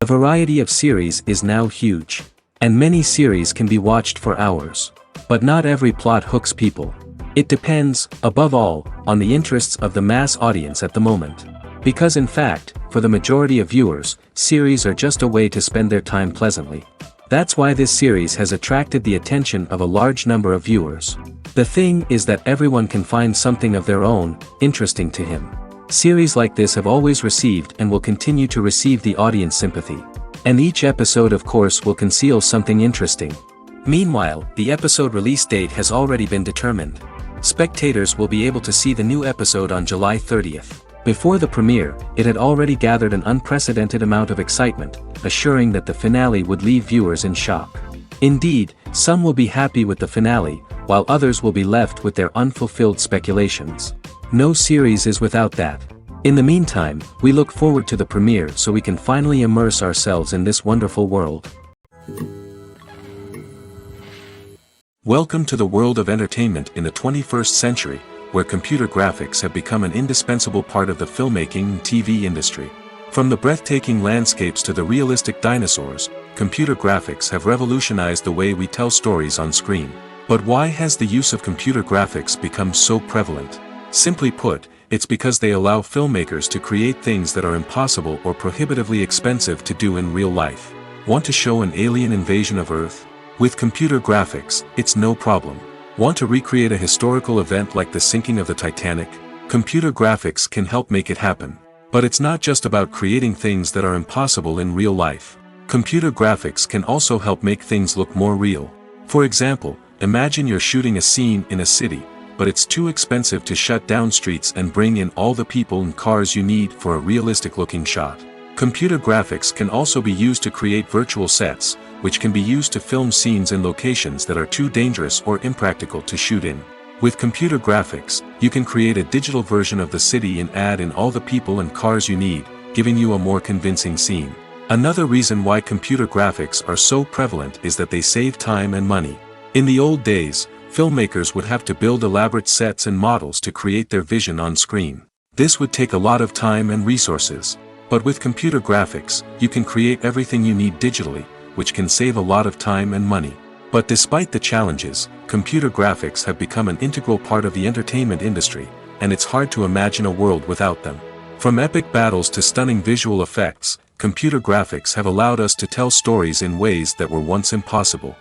variety of series is now huge. And many series can be watched for hours. But not every plot hooks people. It depends, above all, on the interests of the mass audience at the moment. Because in fact, for the majority of viewers, series are just a way to spend their time pleasantly. That's why this series has attracted the attention of a large number of viewers. The thing is that everyone can find something of their own, interesting to him. Series like this have always received and will continue to receive the audience sympathy. And each episode of course will conceal something interesting. Meanwhile, the episode release date has already been determined. Spectators will be able to see the new episode on July 30th. Before the premiere, it had already gathered an unprecedented amount of excitement, assuring that the finale would leave viewers in shock. Indeed, some will be happy with the finale, while others will be left with their unfulfilled speculations. No series is without that. In the meantime, we look forward to the premiere so we can finally immerse ourselves in this wonderful world. Welcome to the world of entertainment in the 21st century, where computer graphics have become an indispensable part of the filmmaking and TV industry. From the breathtaking landscapes to the realistic dinosaurs, computer graphics have revolutionized the way we tell stories on screen. But why has the use of computer graphics become so prevalent? Simply put, it's because they allow filmmakers to create things that are impossible or prohibitively expensive to do in real life. Want to show an alien invasion of Earth? With computer graphics, it's no problem. Want to recreate a historical event like the sinking of the Titanic? Computer graphics can help make it happen. But it's not just about creating things that are impossible in real life. Computer graphics can also help make things look more real. For example, imagine you're shooting a scene in a city, but it's too expensive to shut down streets and bring in all the people and cars you need for a realistic-looking shot. Computer graphics can also be used to create virtual sets, which can be used to film scenes in locations that are too dangerous or impractical to shoot in. With computer graphics, you can create a digital version of the city and add in all the people and cars you need, giving you a more convincing scene. Another reason why computer graphics are so prevalent is that they save time and money. In the old days, filmmakers would have to build elaborate sets and models to create their vision on screen. This would take a lot of time and resources. But with computer graphics, you can create everything you need digitally, which can save a lot of time and money. But despite the challenges, computer graphics have become an integral part of the entertainment industry, and it's hard to imagine a world without them. From epic battles to stunning visual effects, computer graphics have allowed us to tell stories in ways that were once impossible.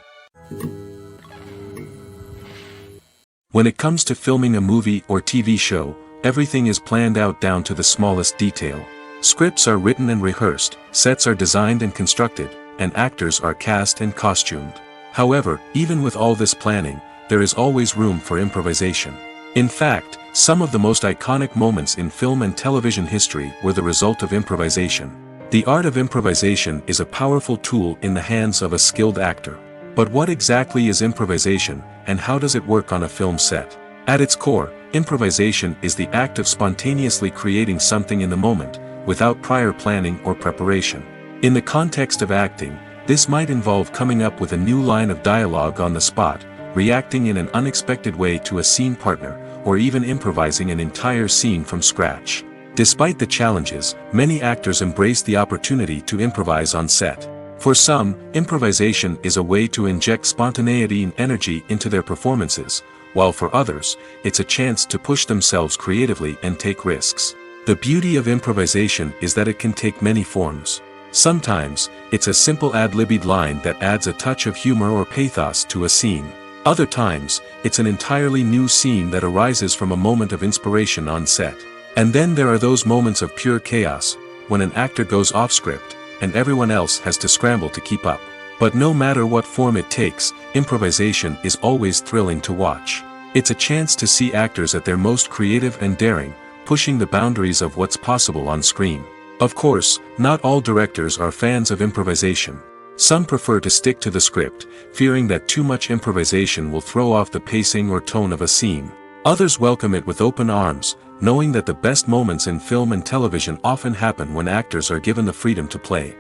When it comes to filming a movie or TV show, everything is planned out down to the smallest detail. Scripts are written and rehearsed, sets are designed and constructed, and actors are cast and costumed. However, even with all this planning, there is always room for improvisation. In fact, some of the most iconic moments in film and television history were the result of improvisation. The art of improvisation is a powerful tool in the hands of a skilled actor. But what exactly is improvisation, and how does it work on a film set? At its core, improvisation is the act of spontaneously creating something in the moment, without prior planning or preparation. In the context of acting, this might involve coming up with a new line of dialogue on the spot, reacting in an unexpected way to a scene partner, or even improvising an entire scene from scratch. Despite the challenges, many actors embrace the opportunity to improvise on set. For some, improvisation is a way to inject spontaneity and energy into their performances, while for others, it's a chance to push themselves creatively and take risks. The beauty of improvisation is that it can take many forms. Sometimes, it's a simple ad-libbed line that adds a touch of humor or pathos to a scene. Other times, it's an entirely new scene that arises from a moment of inspiration on set. And then there are those moments of pure chaos, when an actor goes off script, and everyone else has to scramble to keep up. But no matter what form it takes, improvisation is always thrilling to watch. It's a chance to see actors at their most creative and daring, pushing the boundaries of what's possible on screen. Of course, not all directors are fans of improvisation. Some prefer to stick to the script, fearing that too much improvisation will throw off the pacing or tone of a scene. Others welcome it with open arms, knowing that the best moments in film and television often happen when actors are given the freedom to play.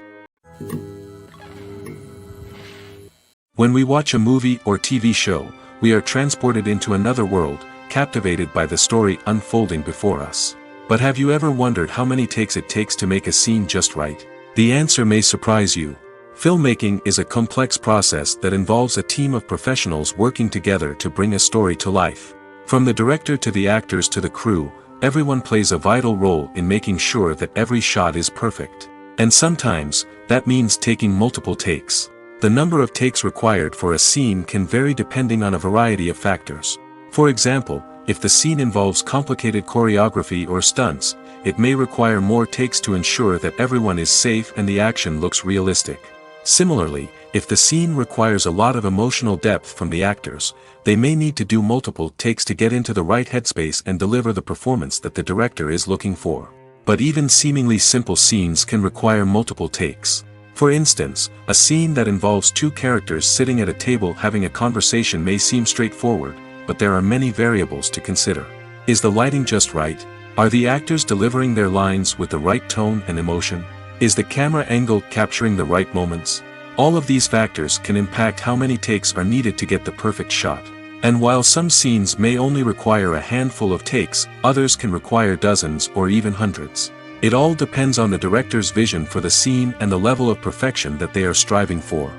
When we watch a movie or TV show, we are transported into another world, captivated by the story unfolding before us. But have you ever wondered how many takes it takes to make a scene just right? The answer may surprise you. Filmmaking is a complex process that involves a team of professionals working together to bring a story to life. From the director to the actors to the crew, everyone plays a vital role in making sure that every shot is perfect. And sometimes, that means taking multiple takes. The number of takes required for a scene can vary depending on a variety of factors. For example, if the scene involves complicated choreography or stunts, it may require more takes to ensure that everyone is safe and the action looks realistic. Similarly, if the scene requires a lot of emotional depth from the actors, they may need to do multiple takes to get into the right headspace and deliver the performance that the director is looking for. But even seemingly simple scenes can require multiple takes. For instance, a scene that involves two characters sitting at a table having a conversation may seem straightforward, but there are many variables to consider. Is the lighting just right? Are the actors delivering their lines with the right tone and emotion? Is the camera angle capturing the right moments? All of these factors can impact how many takes are needed to get the perfect shot. And while some scenes may only require a handful of takes, others can require dozens or even hundreds. It all depends on the director's vision for the scene and the level of perfection that they are striving for.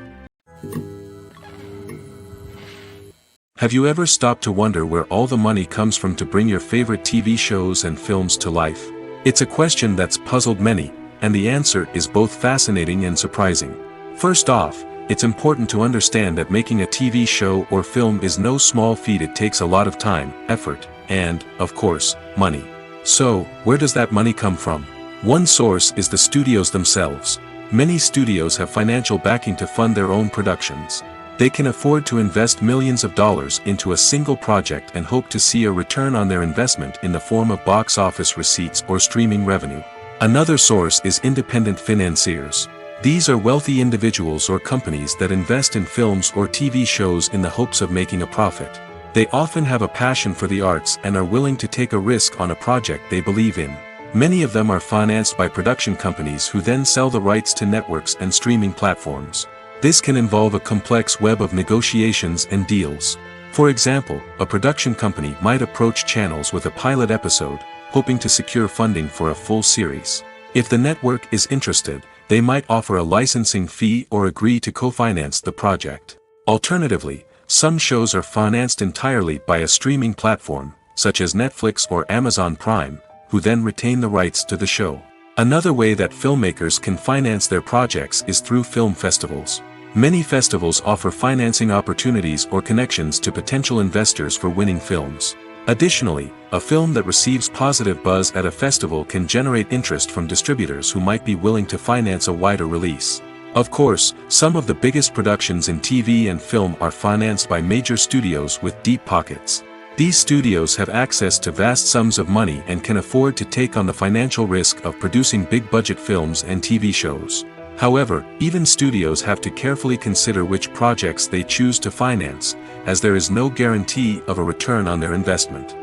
Have you ever stopped to wonder where all the money comes from to bring your favorite TV shows and films to life? It's a question that's puzzled many, and the answer is both fascinating and surprising. First off, it's important to understand that making a TV show or film is no small feat. It takes a lot of time, effort, and, of course, money. So, where does that money come from? One source is the studios themselves. Many studios have financial backing to fund their own productions. They can afford to invest millions of dollars into a single project and hope to see a return on their investment in the form of box office receipts or streaming revenue. Another source is independent financiers. These are wealthy individuals or companies that invest in films or TV shows in the hopes of making a profit. They often have a passion for the arts and are willing to take a risk on a project they believe in. Many of them are financed by production companies who then sell the rights to networks and streaming platforms. This can involve a complex web of negotiations and deals. For example, a production company might approach channels with a pilot episode, hoping to secure funding for a full series. If the network is interested, they might offer a licensing fee or agree to co-finance the project. Alternatively, some shows are financed entirely by a streaming platform, such as Netflix or Amazon Prime, who then retain the rights to the show. Another way that filmmakers can finance their projects is through film festivals. Many festivals offer financing opportunities or connections to potential investors for winning films. Additionally, a film that receives positive buzz at a festival can generate interest from distributors who might be willing to finance a wider release. Of course, some of the biggest productions in TV and film are financed by major studios with deep pockets. These studios have access to vast sums of money and can afford to take on the financial risk of producing big-budget films and TV shows. However, even studios have to carefully consider which projects they choose to finance, as there is no guarantee of a return on their investment.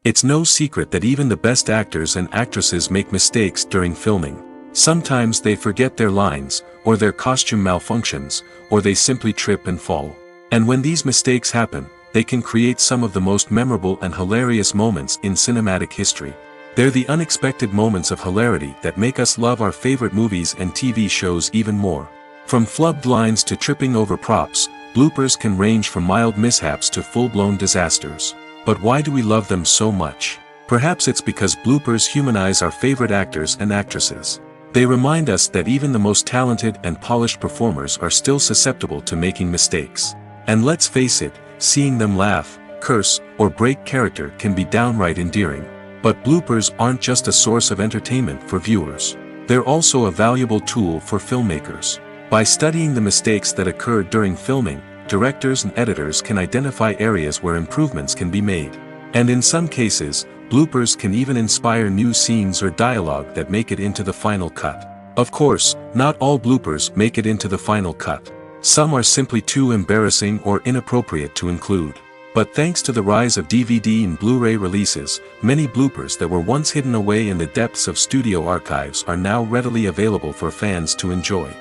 It's no secret that even the best actors and actresses make mistakes during filming. Sometimes they forget their lines, or their costume malfunctions, or they simply trip and fall. And when these mistakes happen, they can create some of the most memorable and hilarious moments in cinematic history. They're the unexpected moments of hilarity that make us love our favorite movies and TV shows even more. From flubbed lines to tripping over props, bloopers can range from mild mishaps to full-blown disasters. But why do we love them so much? Perhaps it's because bloopers humanize our favorite actors and actresses. They remind us that even the most talented and polished performers are still susceptible to making mistakes. And let's face it, seeing them laugh, curse, or break character can be downright endearing. But bloopers aren't just a source of entertainment for viewers. They're also a valuable tool for filmmakers. By studying the mistakes that occurred during filming, directors and editors can identify areas where improvements can be made. And in some cases, bloopers can even inspire new scenes or dialogue that make it into the final cut. Of course, not all bloopers make it into the final cut. Some are simply too embarrassing or inappropriate to include. But thanks to the rise of DVD and Blu-ray releases, many bloopers that were once hidden away in the depths of studio archives are now readily available for fans to enjoy.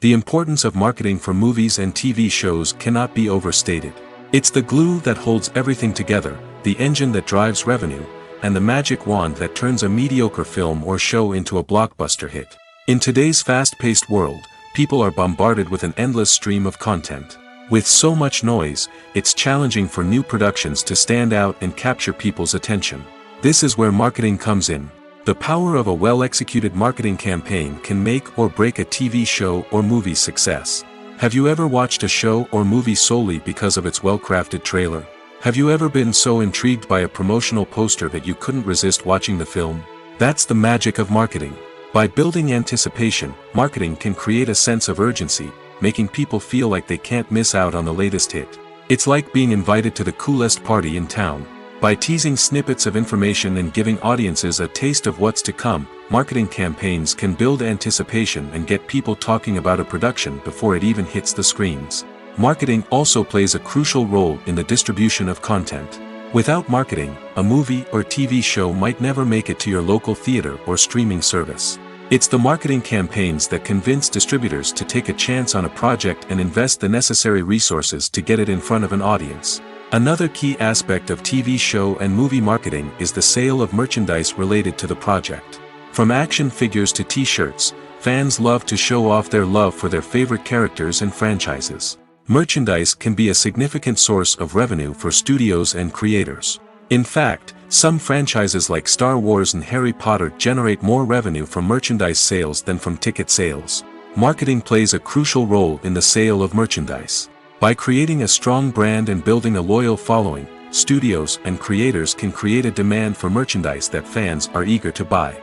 The importance of marketing for movies and TV shows cannot be overstated. It's the glue that holds everything together, the engine that drives revenue, and the magic wand that turns a mediocre film or show into a blockbuster hit. In today's fast-paced world, people are bombarded with an endless stream of content. With so much noise, it's challenging for new productions to stand out and capture people's attention. This is where marketing comes in. The power of a well-executed marketing campaign can make or break a TV show or movie's success. Have you ever watched a show or movie solely because of its well-crafted trailer? Have you ever been so intrigued by a promotional poster that you couldn't resist watching the film? That's the magic of marketing. By building anticipation, marketing can create a sense of urgency, making people feel like they can't miss out on the latest hit. It's like being invited to the coolest party in town. By teasing snippets of information and giving audiences a taste of what's to come, marketing campaigns can build anticipation and get people talking about a production before it even hits the screens. Marketing also plays a crucial role in the distribution of content. Without marketing, a movie or TV show might never make it to your local theater or streaming service. It's the marketing campaigns that convince distributors to take a chance on a project and invest the necessary resources to get it in front of an audience. Another key aspect of TV show and movie marketing is the sale of merchandise related to the project. From action figures to t-shirts, fans love to show off their love for their favorite characters and franchises. Merchandise can be a significant source of revenue for studios and creators. In fact, some franchises like Star Wars and Harry Potter generate more revenue from merchandise sales than from ticket sales. Marketing plays a crucial role in the sale of merchandise. By creating a strong brand and building a loyal following, studios and creators can create a demand for merchandise that fans are eager to buy.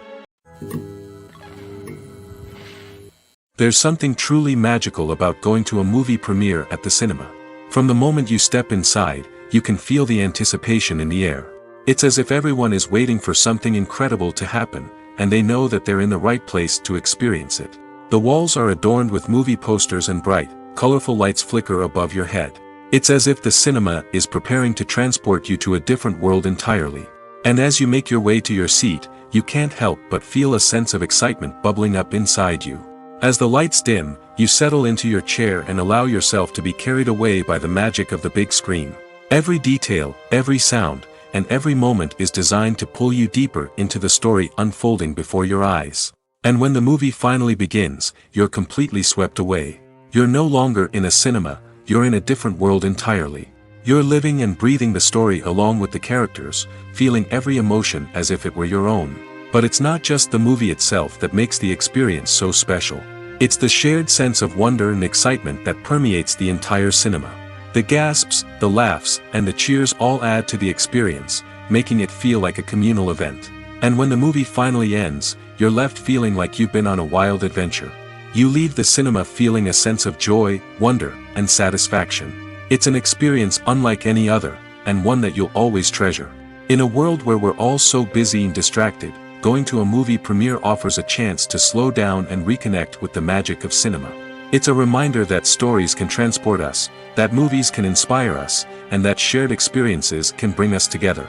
There's something truly magical about going to a movie premiere at the cinema. From the moment you step inside, you can feel the anticipation in the air. It's as if everyone is waiting for something incredible to happen, and they know that they're in the right place to experience it. The walls are adorned with movie posters and bright, colorful lights flicker above your head. It's as if the cinema is preparing to transport you to a different world entirely. And as you make your way to your seat, you can't help but feel a sense of excitement bubbling up inside you. As the lights dim, you settle into your chair and allow yourself to be carried away by the magic of the big screen. Every detail, every sound, and every moment is designed to pull you deeper into the story unfolding before your eyes. And when the movie finally begins, you're completely swept away. You're no longer in a cinema, you're in a different world entirely. You're living and breathing the story along with the characters, feeling every emotion as if it were your own. But it's not just the movie itself that makes the experience so special. It's the shared sense of wonder and excitement that permeates the entire cinema. The gasps, the laughs, and the cheers all add to the experience, making it feel like a communal event. And when the movie finally ends, you're left feeling like you've been on a wild adventure. You leave the cinema feeling a sense of joy, wonder, and satisfaction. It's an experience unlike any other, and one that you'll always treasure. In a world where we're all so busy and distracted, going to a movie premiere offers a chance to slow down and reconnect with the magic of cinema. It's a reminder that stories can transport us, that movies can inspire us, and that shared experiences can bring us together.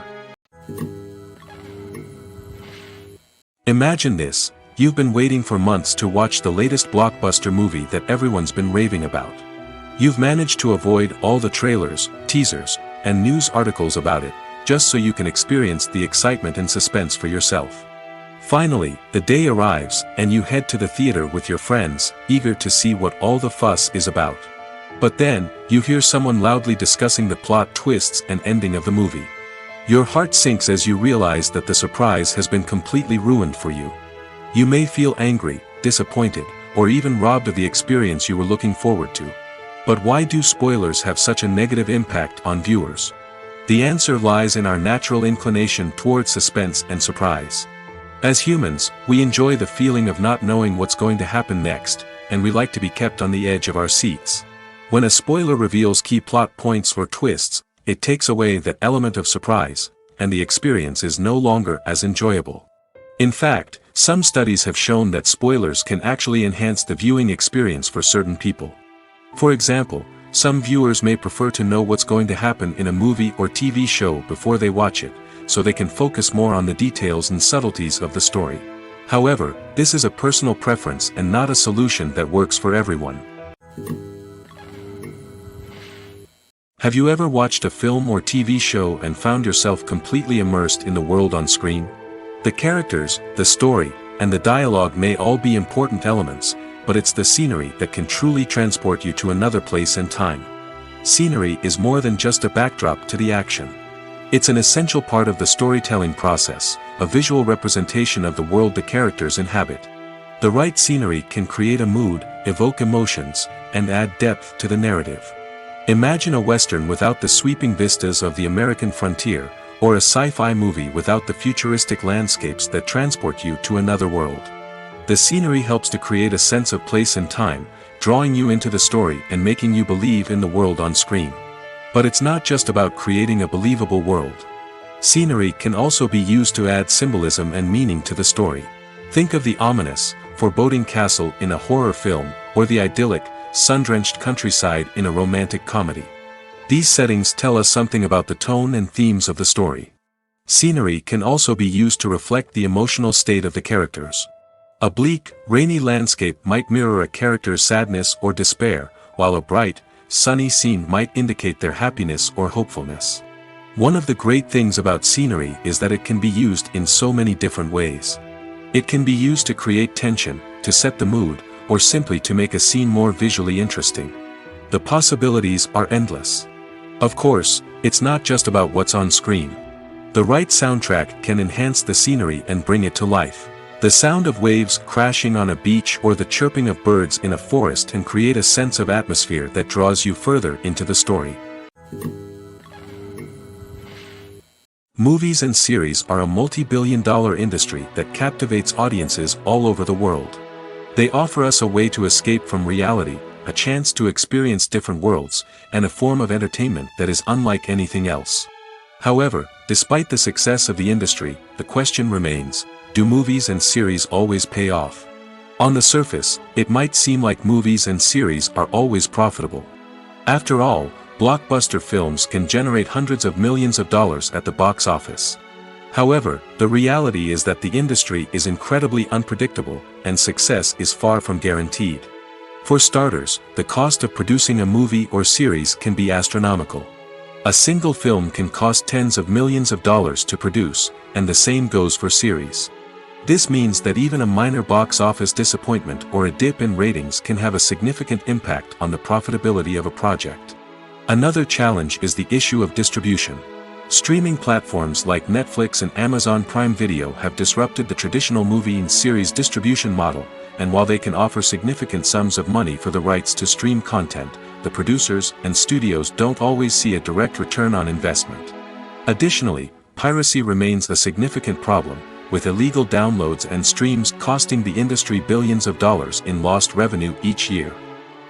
Imagine this. You've been waiting for months to watch the latest blockbuster movie that everyone's been raving about. You've managed to avoid all the trailers, teasers, and news articles about it, just so you can experience the excitement and suspense for yourself. Finally, the day arrives, and you head to the theater with your friends, eager to see what all the fuss is about. But then, you hear someone loudly discussing the plot twists and ending of the movie. Your heart sinks as you realize that the surprise has been completely ruined for you. You may feel angry, disappointed, or even robbed of the experience you were looking forward to. But why do spoilers have such a negative impact on viewers? The answer lies in our natural inclination toward suspense and surprise. As humans, we enjoy the feeling of not knowing what's going to happen next, and we like to be kept on the edge of our seats. When a spoiler reveals key plot points or twists, it takes away that element of surprise, and the experience is no longer as enjoyable. In fact, some studies have shown that spoilers can actually enhance the viewing experience for certain people. For example, some viewers may prefer to know what's going to happen in a movie or TV show before they watch it, so they can focus more on the details and subtleties of the story. However, this is a personal preference and not a solution that works for everyone. Have you ever watched a film or TV show and found yourself completely immersed in the world on screen? The characters, the story, and the dialogue may all be important elements, but it's the scenery that can truly transport you to another place and time. Scenery is more than just a backdrop to the action. It's an essential part of the storytelling process, a visual representation of the world the characters inhabit. The right scenery can create a mood, evoke emotions, and add depth to the narrative. Imagine a Western without the sweeping vistas of the American frontier, or a sci-fi movie without the futuristic landscapes that transport you to another world. The scenery helps to create a sense of place and time, drawing you into the story and making you believe in the world on screen. But it's not just about creating a believable world. Scenery can also be used to add symbolism and meaning to the story. Think of the ominous, foreboding castle in a horror film, or the idyllic, sun-drenched countryside in a romantic comedy. These settings tell us something about the tone and themes of the story. Scenery can also be used to reflect the emotional state of the characters. A bleak, rainy landscape might mirror a character's sadness or despair, while a bright, sunny scene might indicate their happiness or hopefulness. One of the great things about scenery is that it can be used in so many different ways. It can be used to create tension, to set the mood, or simply to make a scene more visually interesting. The possibilities are endless. Of course, it's not just about what's on screen. The right soundtrack can enhance the scenery and bring it to life. The sound of waves crashing on a beach or the chirping of birds in a forest can create a sense of atmosphere that draws you further into the story. Movies and series are a multi-billion-dollar industry that captivates audiences all over the world. They offer us a way to escape from reality, a chance to experience different worlds, and a form of entertainment that is unlike anything else. However, despite the success of the industry, the question remains, do movies and series always pay off? On the surface, it might seem like movies and series are always profitable. After all, blockbuster films can generate hundreds of millions of dollars at the box office. However, the reality is that the industry is incredibly unpredictable, and success is far from guaranteed. For starters, the cost of producing a movie or series can be astronomical. A single film can cost tens of millions of dollars to produce, and the same goes for series. This means that even a minor box office disappointment or a dip in ratings can have a significant impact on the profitability of a project. Another challenge is the issue of distribution. Streaming platforms like Netflix and Amazon Prime Video have disrupted the traditional movie and series distribution model, and while they can offer significant sums of money for the rights to stream content, the producers and studios don't always see a direct return on investment. Additionally, piracy remains a significant problem, with illegal downloads and streams costing the industry billions of dollars in lost revenue each year.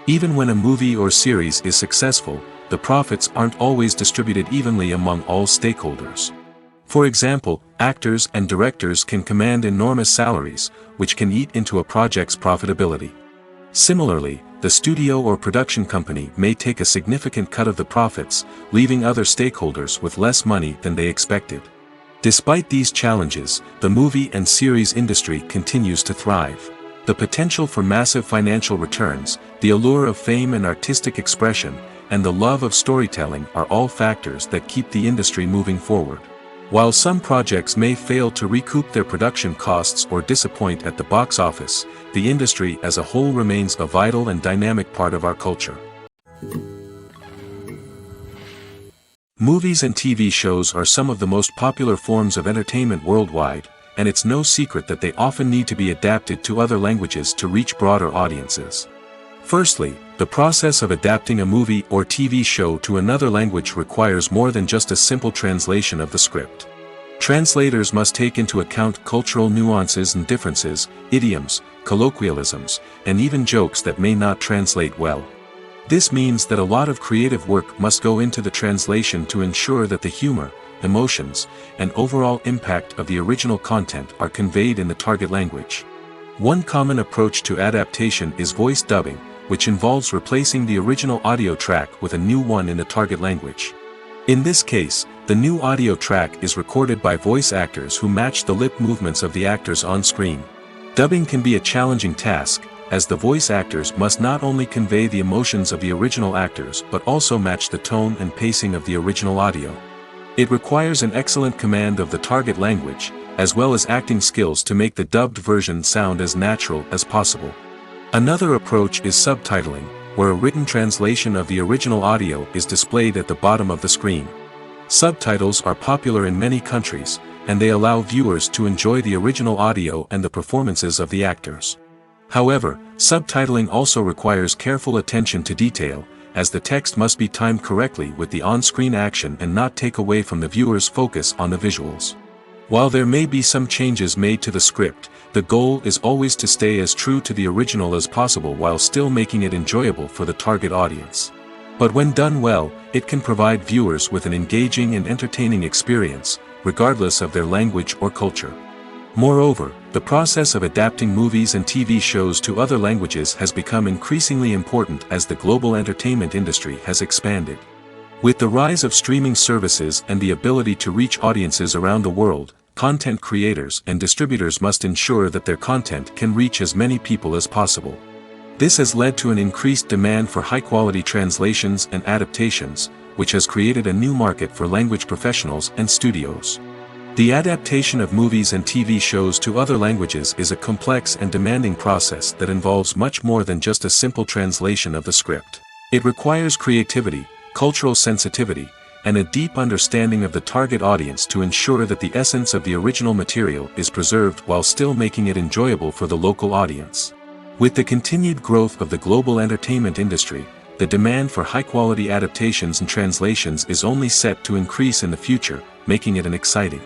Even when a movie or series is successful, the profits aren't always distributed evenly among all stakeholders. For example, actors and directors can command enormous salaries, which can eat into a project's profitability. Similarly, the studio or production company may take a significant cut of the profits, leaving other stakeholders with less money than they expected. Despite these challenges, the movie and series industry continues to thrive. The potential for massive financial returns, the allure of fame and artistic expression, and the love of storytelling are all factors that keep the industry moving forward. While some projects may fail to recoup their production costs or disappoint at the box office, the industry as a whole remains a vital and dynamic part of our culture. Movies and TV shows are some of the most popular forms of entertainment worldwide, and it's no secret that they often need to be adapted to other languages to reach broader audiences. Firstly, the process of adapting a movie or TV show to another language requires more than just a simple translation of the script. Translators must take into account cultural nuances and differences, idioms, colloquialisms, and even jokes that may not translate well. This means that a lot of creative work must go into the translation to ensure that the humor, emotions, and overall impact of the original content are conveyed in the target language. One common approach to adaptation is voice dubbing, which involves replacing the original audio track with a new one in the target language. In this case, the new audio track is recorded by voice actors who match the lip movements of the actors on screen. Dubbing can be a challenging task, as the voice actors must not only convey the emotions of the original actors but also match the tone and pacing of the original audio. It requires an excellent command of the target language, as well as acting skills to make the dubbed version sound as natural as possible. Another approach is subtitling, where a written translation of the original audio is displayed at the bottom of the screen. Subtitles are popular in many countries, and they allow viewers to enjoy the original audio and the performances of the actors. However, subtitling also requires careful attention to detail, as the text must be timed correctly with the on-screen action and not take away from the viewer's focus on the visuals. While there may be some changes made to the script, the goal is always to stay as true to the original as possible while still making it enjoyable for the target audience. But when done well, it can provide viewers with an engaging and entertaining experience, regardless of their language or culture. Moreover, the process of adapting movies and TV shows to other languages has become increasingly important as the global entertainment industry has expanded. With the rise of streaming services and the ability to reach audiences around the world, content creators and distributors must ensure that their content can reach as many people as possible. This has led to an increased demand for high-quality translations and adaptations, which has created a new market for language professionals and studios. The adaptation of movies and TV shows to other languages is a complex and demanding process that involves much more than just a simple translation of the script. It requires creativity, cultural sensitivity, and a deep understanding of the target audience to ensure that the essence of the original material is preserved while still making it enjoyable for the local audience. With the continued growth of the global entertainment industry, the demand for high-quality adaptations and translations is only set to increase in the future, making it an exciting.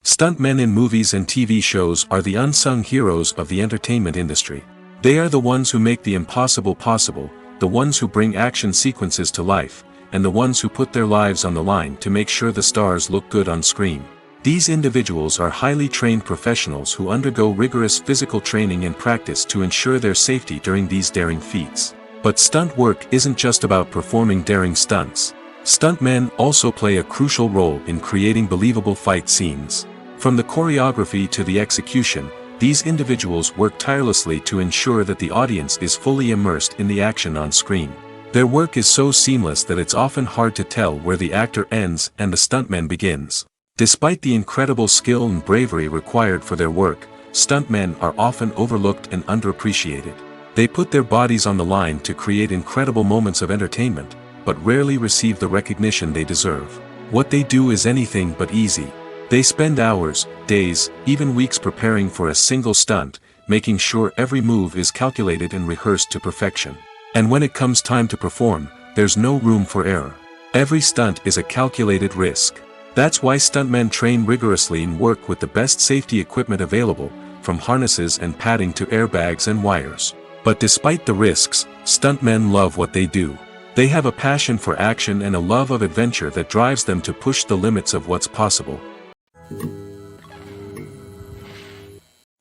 Stuntmen in movies and TV shows are the unsung heroes of the entertainment industry. They are the ones who make the impossible possible, the ones who bring action sequences to life, and the ones who put their lives on the line to make sure the stars look good on screen. These individuals are highly trained professionals who undergo rigorous physical training and practice to ensure their safety during these daring feats. But stunt work isn't just about performing daring stunts. Stuntmen also play a crucial role in creating believable fight scenes. From the choreography to the execution, these individuals work tirelessly to ensure that the audience is fully immersed in the action on screen. Their work is so seamless that it's often hard to tell where the actor ends and the stuntman begins. Despite the incredible skill and bravery required for their work, stuntmen are often overlooked and underappreciated. They put their bodies on the line to create incredible moments of entertainment, but rarely receive the recognition they deserve. What they do is anything but easy. They spend hours, days, even weeks preparing for a single stunt, making sure every move is calculated and rehearsed to perfection. And when it comes time to perform, there's no room for error. Every stunt is a calculated risk. That's why stuntmen train rigorously and work with the best safety equipment available, from harnesses and padding to airbags and wires. But despite the risks, stuntmen love what they do. They have a passion for action and a love of adventure that drives them to push the limits of what's possible.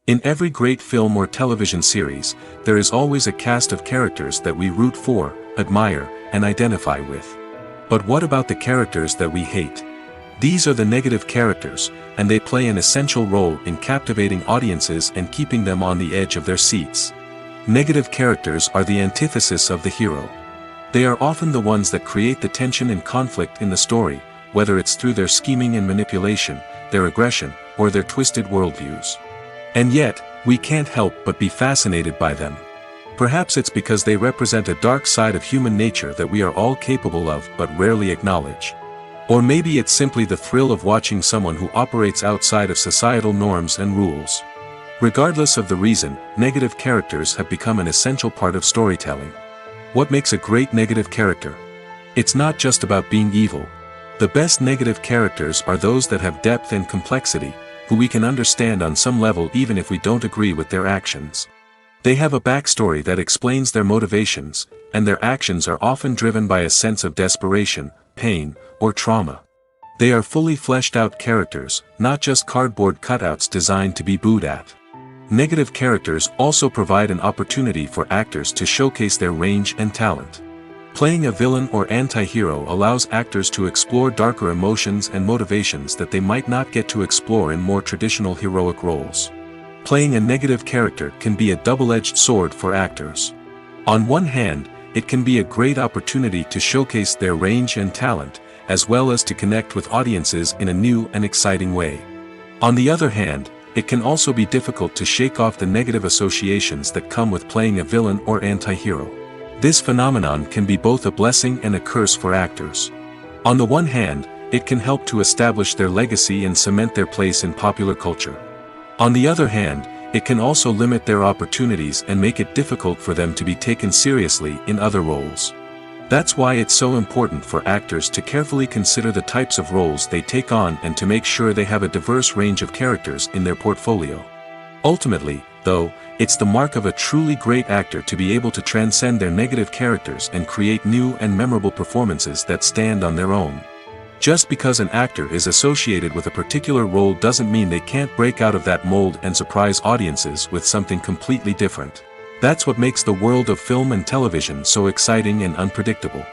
In every great film or television series, there is always a cast of characters that we root for, admire, and identify with. But what about the characters that we hate? These are the negative characters, and they play an essential role in captivating audiences and keeping them on the edge of their seats. Negative characters are the antithesis of the hero. They are often the ones that create the tension and conflict in the story, whether it's through their scheming and manipulation, their aggression, or their twisted worldviews. And yet, we can't help but be fascinated by them. Perhaps it's because they represent a dark side of human nature that we are all capable of but rarely acknowledge. Or maybe it's simply the thrill of watching someone who operates outside of societal norms and rules. Regardless of the reason, negative characters have become an essential part of storytelling. What makes a great negative character? It's not just about being evil. The best negative characters are those that have depth and complexity, who we can understand on some level even if we don't agree with their actions. They have a backstory that explains their motivations, and their actions are often driven by a sense of desperation, pain, or trauma. They are fully fleshed out characters, not just cardboard cutouts designed to be booed at. Negative characters also provide an opportunity for actors to showcase their range and talent. Playing a villain or anti-hero allows actors to explore darker emotions and motivations that they might not get to explore in more traditional heroic roles. Playing a negative character can be a double-edged sword for actors. On one hand, it can be a great opportunity to showcase their range and talent, as well as to connect with audiences in a new and exciting way. On the other hand, it can also be difficult to shake off the negative associations that come with playing a villain or anti-hero. This phenomenon can be both a blessing and a curse for actors. On the one hand, it can help to establish their legacy and cement their place in popular culture. On the other hand, it can also limit their opportunities and make it difficult for them to be taken seriously in other roles. That's why it's so important for actors to carefully consider the types of roles they take on and to make sure they have a diverse range of characters in their portfolio. Ultimately, though, it's the mark of a truly great actor to be able to transcend their negative characters and create new and memorable performances that stand on their own. Just because an actor is associated with a particular role doesn't mean they can't break out of that mold and surprise audiences with something completely different. That's what makes the world of film and television so exciting and unpredictable.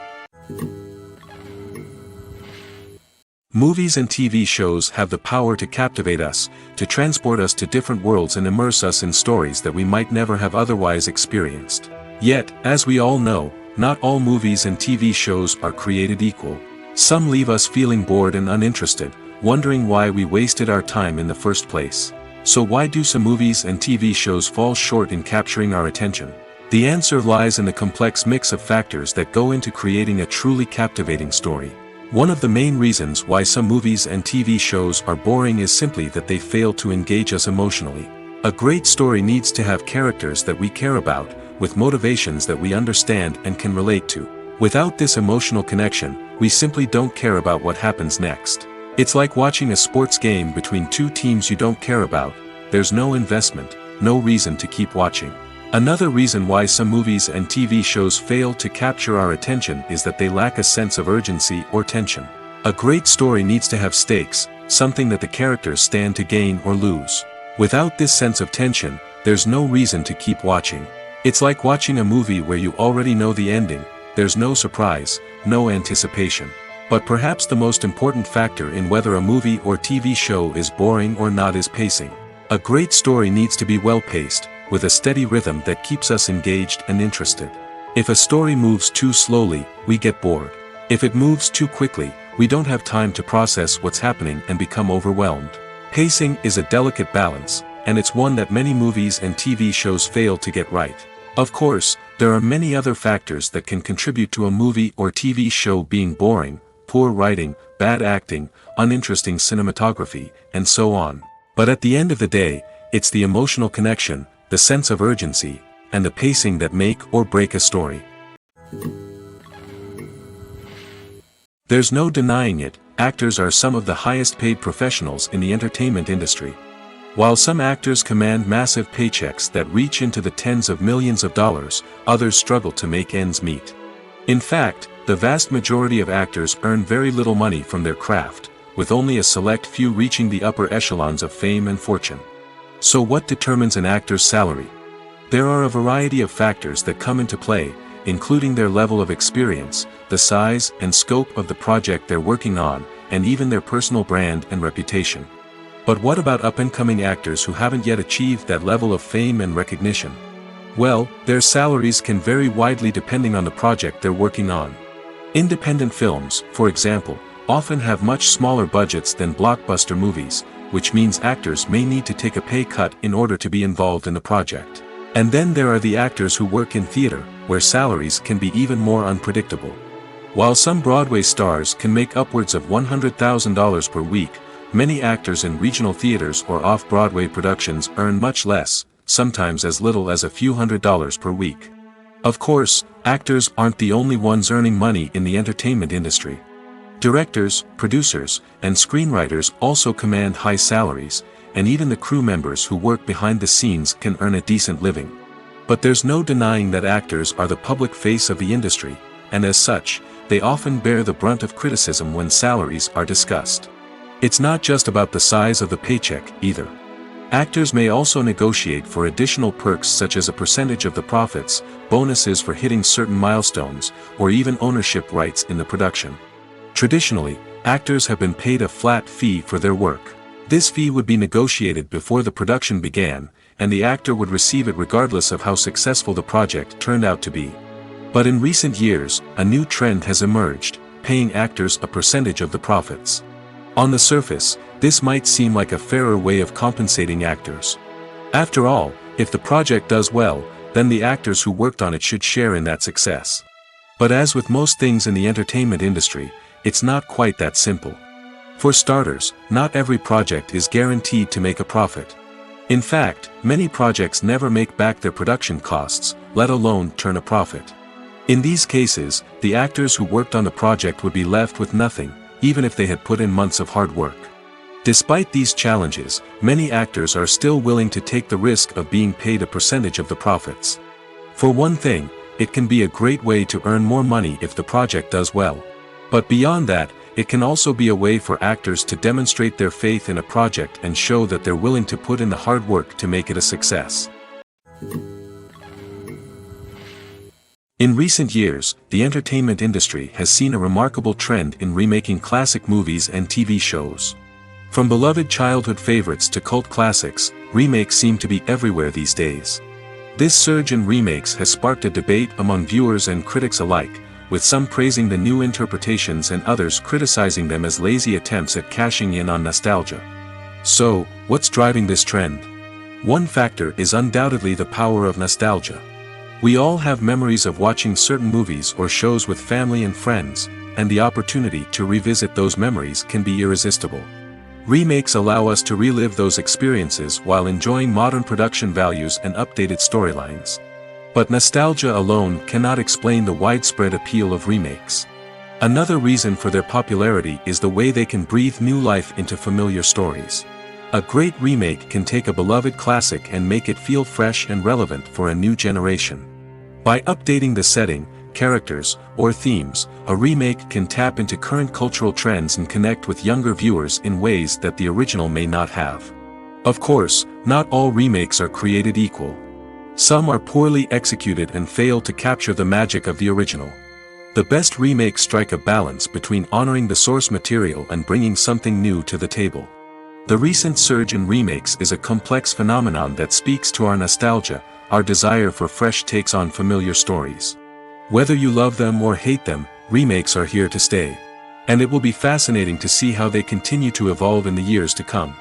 Movies and TV shows have the power to captivate us, to transport us to different worlds and immerse us in stories that we might never have otherwise experienced. Yet, as we all know, not all movies and TV shows are created equal. Some leave us feeling bored and uninterested, wondering why we wasted our time in the first place. So why do some movies and TV shows fall short in capturing our attention? The answer lies in the complex mix of factors that go into creating a truly captivating story. One of the main reasons why some movies and TV shows are boring is simply that they fail to engage us emotionally. A great story needs to have characters that we care about, with motivations that we understand and can relate to. Without this emotional connection, we simply don't care about what happens next. It's like watching a sports game between two teams you don't care about. There's no investment, no reason to keep watching. Another reason why some movies and TV shows fail to capture our attention is that they lack a sense of urgency or tension. A great story needs to have stakes, something that the characters stand to gain or lose. Without this sense of tension, there's no reason to keep watching. It's like watching a movie where you already know the ending. There's no surprise, no anticipation. But perhaps the most important factor in whether a movie or TV show is boring or not is pacing. A great story needs to be well-paced, with a steady rhythm that keeps us engaged and interested. If a story moves too slowly, we get bored. If it moves too quickly, we don't have time to process what's happening and become overwhelmed. Pacing is a delicate balance, and it's one that many movies and TV shows fail to get right. Of course, there are many other factors that can contribute to a movie or TV show being boring: poor writing, bad acting, uninteresting cinematography, and so on. But at the end of the day, it's the emotional connection, the sense of urgency, and the pacing that make or break a story. There's no denying it, actors are some of the highest paid professionals in the entertainment industry. While some actors command massive paychecks that reach into the tens of millions of dollars, others struggle to make ends meet. In fact, the vast majority of actors earn very little money from their craft, with only a select few reaching the upper echelons of fame and fortune. So what determines an actor's salary? There are a variety of factors that come into play, including their level of experience, the size and scope of the project they're working on, and even their personal brand and reputation. But what about up-and-coming actors who haven't yet achieved that level of fame and recognition? Well, their salaries can vary widely depending on the project they're working on. Independent films, for example, often have much smaller budgets than blockbuster movies, which means actors may need to take a pay cut in order to be involved in the project. And then there are the actors who work in theater, where salaries can be even more unpredictable. While some Broadway stars can make upwards of $100,000 per week, many actors in regional theaters or off-Broadway productions earn much less, sometimes as little as a few $100s per week. Of course, actors aren't the only ones earning money in the entertainment industry. Directors, producers, and screenwriters also command high salaries, and even the crew members who work behind the scenes can earn a decent living. But there's no denying that actors are the public face of the industry, and as such, they often bear the brunt of criticism when salaries are discussed. It's not just about the size of the paycheck, either. Actors may also negotiate for additional perks such as a percentage of the profits, bonuses for hitting certain milestones, or even ownership rights in the production. Traditionally, actors have been paid a flat fee for their work. This fee would be negotiated before the production began, and the actor would receive it regardless of how successful the project turned out to be. But in recent years, a new trend has emerged, paying actors a percentage of the profits. On the surface, this might seem like a fairer way of compensating actors. After all, if the project does well, then the actors who worked on it should share in that success. But as with most things in the entertainment industry, it's not quite that simple. For starters, not every project is guaranteed to make a profit. In fact, many projects never make back their production costs, let alone turn a profit. In these cases, the actors who worked on the project would be left with nothing, even if they had put in months of hard work. Despite these challenges, many actors are still willing to take the risk of being paid a percentage of the profits. For one thing, it can be a great way to earn more money if the project does well. But beyond that, it can also be a way for actors to demonstrate their faith in a project and show that they're willing to put in the hard work to make it a success. In recent years, the entertainment industry has seen a remarkable trend in remaking classic movies and TV shows. From beloved childhood favorites to cult classics, remakes seem to be everywhere these days. This surge in remakes has sparked a debate among viewers and critics alike, with some praising the new interpretations and others criticizing them as lazy attempts at cashing in on nostalgia. So, what's driving this trend? One factor is undoubtedly the power of nostalgia. We all have memories of watching certain movies or shows with family and friends, and the opportunity to revisit those memories can be irresistible. Remakes allow us to relive those experiences while enjoying modern production values and updated storylines. But nostalgia alone cannot explain the widespread appeal of remakes. Another reason for their popularity is the way they can breathe new life into familiar stories. A great remake can take a beloved classic and make it feel fresh and relevant for a new generation. By updating the setting, characters, or themes, a remake can tap into current cultural trends and connect with younger viewers in ways that the original may not have. Of course, not all remakes are created equal. Some are poorly executed and fail to capture the magic of the original. The best remakes strike a balance between honoring the source material and bringing something new to the table. The recent surge in remakes is a complex phenomenon that speaks to our nostalgia, our desire for fresh takes on familiar stories. Whether you love them or hate them, remakes are here to stay. And it will be fascinating to see how they continue to evolve in the years to come.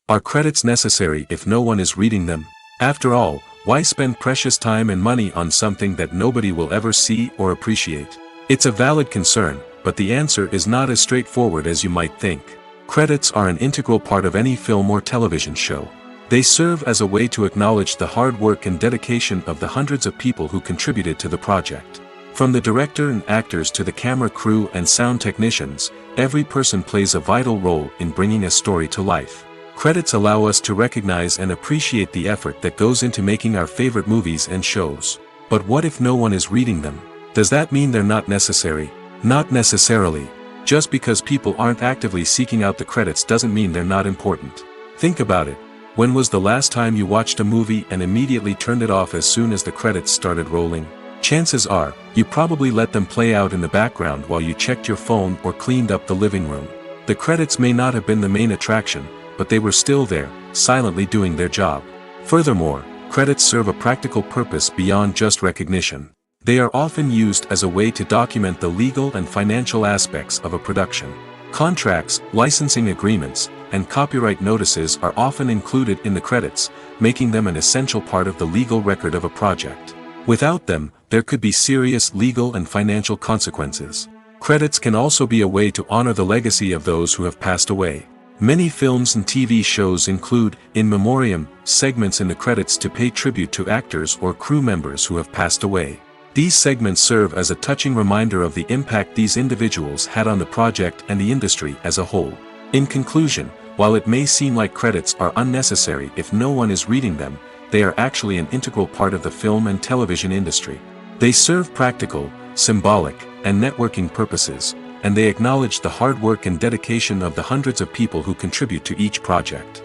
Are credits necessary if no one is reading them? After all, why spend precious time and money on something that nobody will ever see or appreciate? It's a valid concern, but the answer is not as straightforward as you might think. Credits are an integral part of any film or television show. They serve as a way to acknowledge the hard work and dedication of the hundreds of people who contributed to the project. From the director and actors to the camera crew and sound technicians, every person plays a vital role in bringing a story to life. Credits allow us to recognize and appreciate the effort that goes into making our favorite movies and shows. But what if no one is reading them? Does that mean they're not necessary? Not necessarily. Just because people aren't actively seeking out the credits doesn't mean they're not important. Think about it. When was the last time you watched a movie and immediately turned it off as soon as the credits started rolling? Chances are, you probably let them play out in the background while you checked your phone or cleaned up the living room. The credits may not have been the main attraction, but they were still there, silently doing their job. Furthermore, credits serve a practical purpose beyond just recognition. They are often used as a way to document the legal and financial aspects of a production. Contracts, licensing agreements, and copyright notices are often included in the credits, making them an essential part of the legal record of a project. Without them, there could be serious legal and financial consequences. Credits can also be a way to honor the legacy of those who have passed away. Many films and TV shows include, in memoriam, segments in the credits to pay tribute to actors or crew members who have passed away. These segments serve as a touching reminder of the impact these individuals had on the project and the industry as a whole. In conclusion, while it may seem like credits are unnecessary if no one is reading them, they are actually an integral part of the film and television industry. They serve practical, symbolic, and networking purposes, and they acknowledge the hard work and dedication of the hundreds of people who contribute to each project.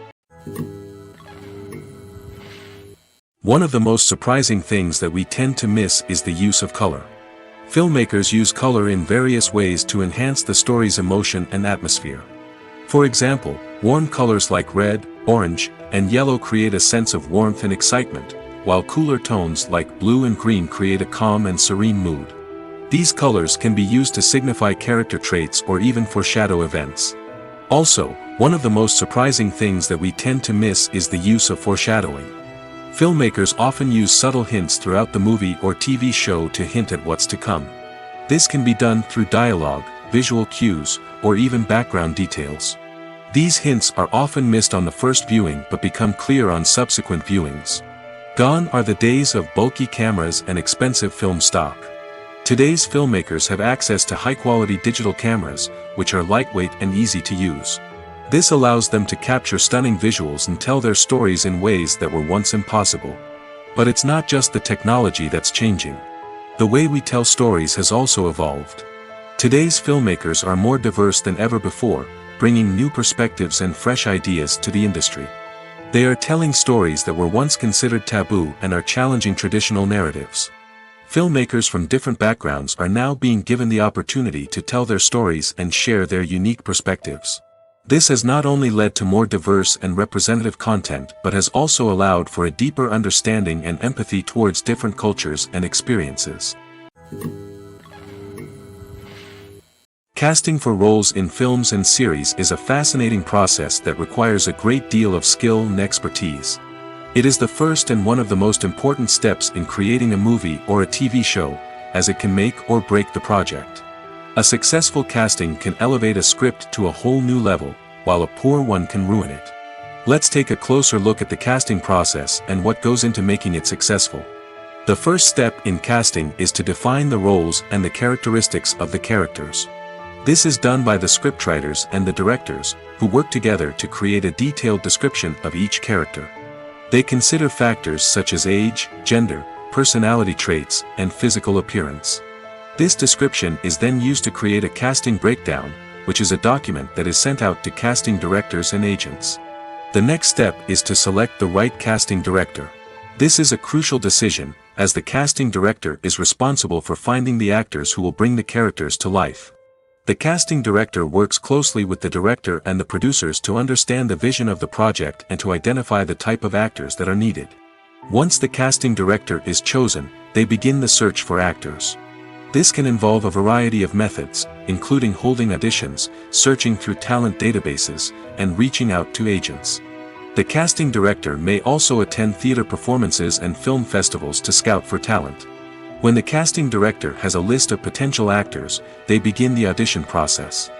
One of the most surprising things that we tend to miss is the use of color. Filmmakers use color in various ways to enhance the story's emotion and atmosphere. For example, Warm colors like red, orange, and yellow create a sense of warmth and excitement, while cooler tones like blue and green create a calm and serene mood. These colors can be used to signify character traits or even foreshadow events. Also, one of the most surprising things that we tend to miss is the use of foreshadowing. Filmmakers often use subtle hints throughout the movie or TV show to hint at what's to come. This can be done through dialogue, visual cues, or even background details. These hints are often missed on the first viewing but become clear on subsequent viewings. Gone are the days of bulky cameras and expensive film stock. Today's filmmakers have access to high-quality digital cameras, which are lightweight and easy to use. This allows them to capture stunning visuals and tell their stories in ways that were once impossible. But it's not just the technology that's changing. The way we tell stories has also evolved. Today's filmmakers are more diverse than ever before, bringing new perspectives and fresh ideas to the industry. They are telling stories that were once considered taboo and are challenging traditional narratives. Filmmakers from different backgrounds are now being given the opportunity to tell their stories and share their unique perspectives. This has not only led to more diverse and representative content but has also allowed for a deeper understanding and empathy towards different cultures and experiences. Casting for roles in films and series is a fascinating process that requires a great deal of skill and expertise. It is the first and one of the most important steps in creating a movie or a TV show, as it can make or break the project. A successful casting can elevate a script to a whole new level, while a poor one can ruin it. Let's take a closer look at the casting process and what goes into making it successful. The first step in casting is to define the roles and the characteristics of the characters. This is done by the scriptwriters and the directors, who work together to create a detailed description of each character. They consider factors such as age, gender, personality traits, and physical appearance. This description is then used to create a casting breakdown, which is a document that is sent out to casting directors and agents. The next step is to select the right casting director. This is a crucial decision, as the casting director is responsible for finding the actors who will bring the characters to life. The casting director works closely with the director and the producers to understand the vision of the project and to identify the type of actors that are needed. Once the casting director is chosen, they begin the search for actors. This can involve a variety of methods, including holding auditions, searching through talent databases, and reaching out to agents. The casting director may also attend theater performances and film festivals to scout for talent. When the casting director has a list of potential actors, they begin the audition process.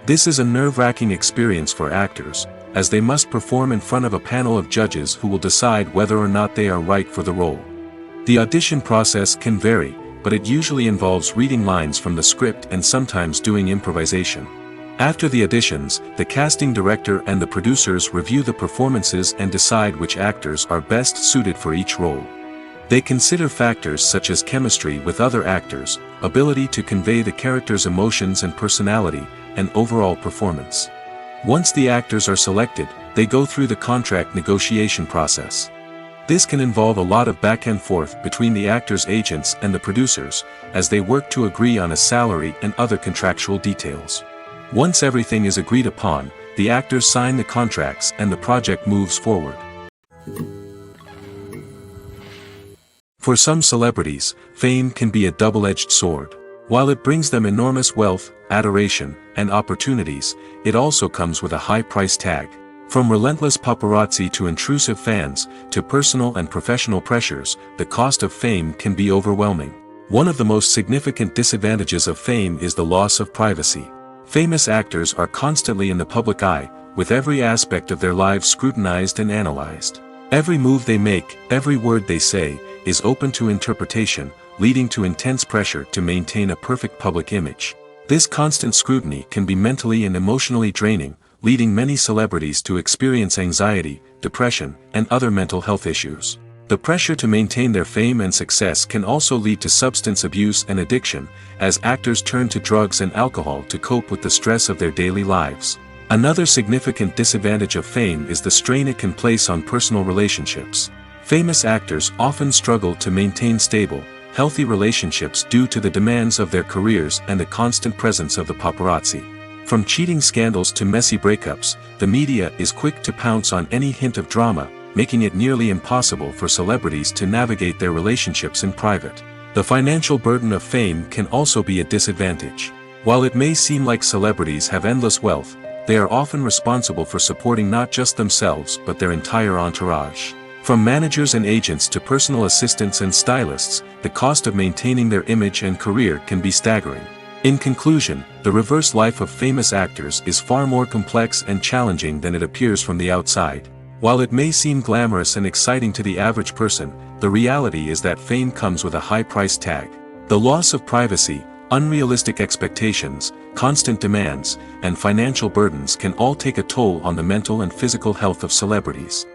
This is a nerve-wracking experience for actors, as they must perform in front of a panel of judges who will decide whether or not they are right for the role. The audition process can vary, but it usually involves reading lines from the script and sometimes doing improvisation. After the auditions, the casting director and the producers review the performances and decide which actors are best suited for each role. They consider factors such as chemistry with other actors, ability to convey the character's emotions and personality, and overall performance. Once the actors are selected, they go through the contract negotiation process. This can involve a lot of back and forth between the actors' agents and the producers, as they work to agree on a salary and other contractual details. Once everything is agreed upon, the actors sign the contracts and the project moves forward. For some celebrities, fame can be a double-edged sword. While it brings them enormous wealth, adoration, and opportunities, it also comes with a high price tag. From relentless paparazzi to intrusive fans, to personal and professional pressures, the cost of fame can be overwhelming. One of the most significant disadvantages of fame is the loss of privacy. Famous actors are constantly in the public eye, with every aspect of their lives scrutinized and analyzed. Every move they make, every word they say, is open to interpretation, leading to intense pressure to maintain a perfect public image. This constant scrutiny can be mentally and emotionally draining, leading many celebrities to experience anxiety, depression, and other mental health issues. The pressure to maintain their fame and success can also lead to substance abuse and addiction, as actors turn to drugs and alcohol to cope with the stress of their daily lives. Another significant disadvantage of fame is the strain it can place on personal relationships. Famous actors often struggle to maintain stable, healthy relationships due to the demands of their careers and the constant presence of the paparazzi. From cheating scandals to messy breakups, the media is quick to pounce on any hint of drama, making it nearly impossible for celebrities to navigate their relationships in private. The financial burden of fame can also be a disadvantage. While it may seem like celebrities have endless wealth, they are often responsible for supporting not just themselves but their entire entourage. From managers and agents to personal assistants and stylists, the cost of maintaining their image and career can be staggering. In conclusion, the reverse life of famous actors is far more complex and challenging than it appears from the outside. While it may seem glamorous and exciting to the average person, the reality is that fame comes with a high price tag. The loss of privacy, unrealistic expectations, constant demands, and financial burdens can all take a toll on the mental and physical health of celebrities.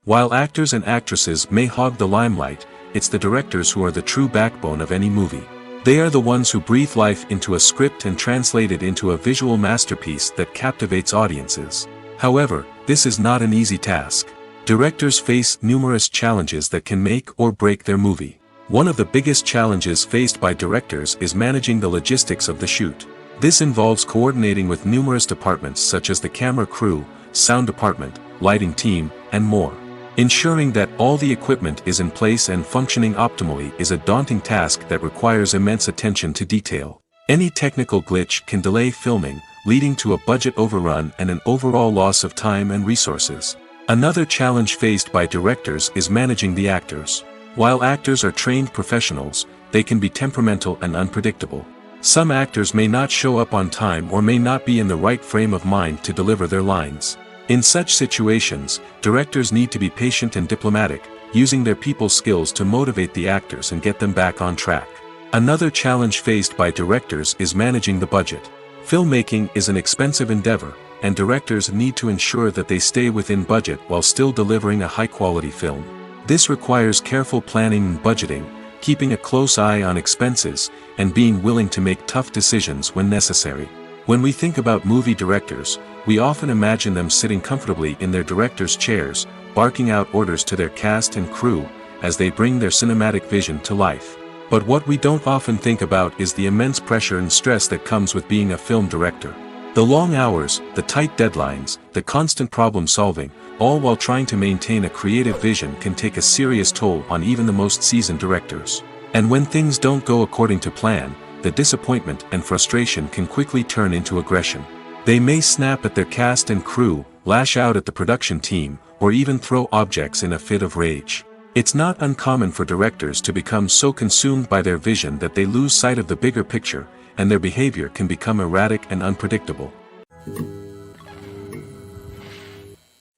While actors and actresses may hog the limelight, it's the directors who are the true backbone of any movie. They are the ones who breathe life into a script and translate it into a visual masterpiece that captivates audiences. However, this is not an easy task. Directors face numerous challenges that can make or break their movie. One of the biggest challenges faced by directors is managing the logistics of the shoot. This involves coordinating with numerous departments such as the camera crew, sound department, lighting team, and more. Ensuring that all the equipment is in place and functioning optimally is a daunting task that requires immense attention to detail. Any technical glitch can delay filming, leading to a budget overrun and an overall loss of time and resources. Another challenge faced by directors is managing the actors. While actors are trained professionals, they can be temperamental and unpredictable. Some actors may not show up on time or may not be in the right frame of mind to deliver their lines. In such situations, directors need to be patient and diplomatic, using their people skills to motivate the actors and get them back on track. Another challenge faced by directors is managing the budget. Filmmaking is an expensive endeavor, and directors need to ensure that they stay within budget while still delivering a high-quality film. This requires careful planning and budgeting, keeping a close eye on expenses, and being willing to make tough decisions when necessary. When we think about movie directors, we often imagine them sitting comfortably in their director's chairs, barking out orders to their cast and crew, as they bring their cinematic vision to life. But what we don't often think about is the immense pressure and stress that comes with being a film director. The long hours, the tight deadlines, the constant problem solving, all while trying to maintain a creative vision can take a serious toll on even the most seasoned directors. And when things don't go according to plan, the disappointment and frustration can quickly turn into aggression. They may snap at their cast and crew, lash out at the production team, or even throw objects in a fit of rage. It's not uncommon for directors to become so consumed by their vision that they lose sight of the bigger picture, and their behavior can become erratic and unpredictable.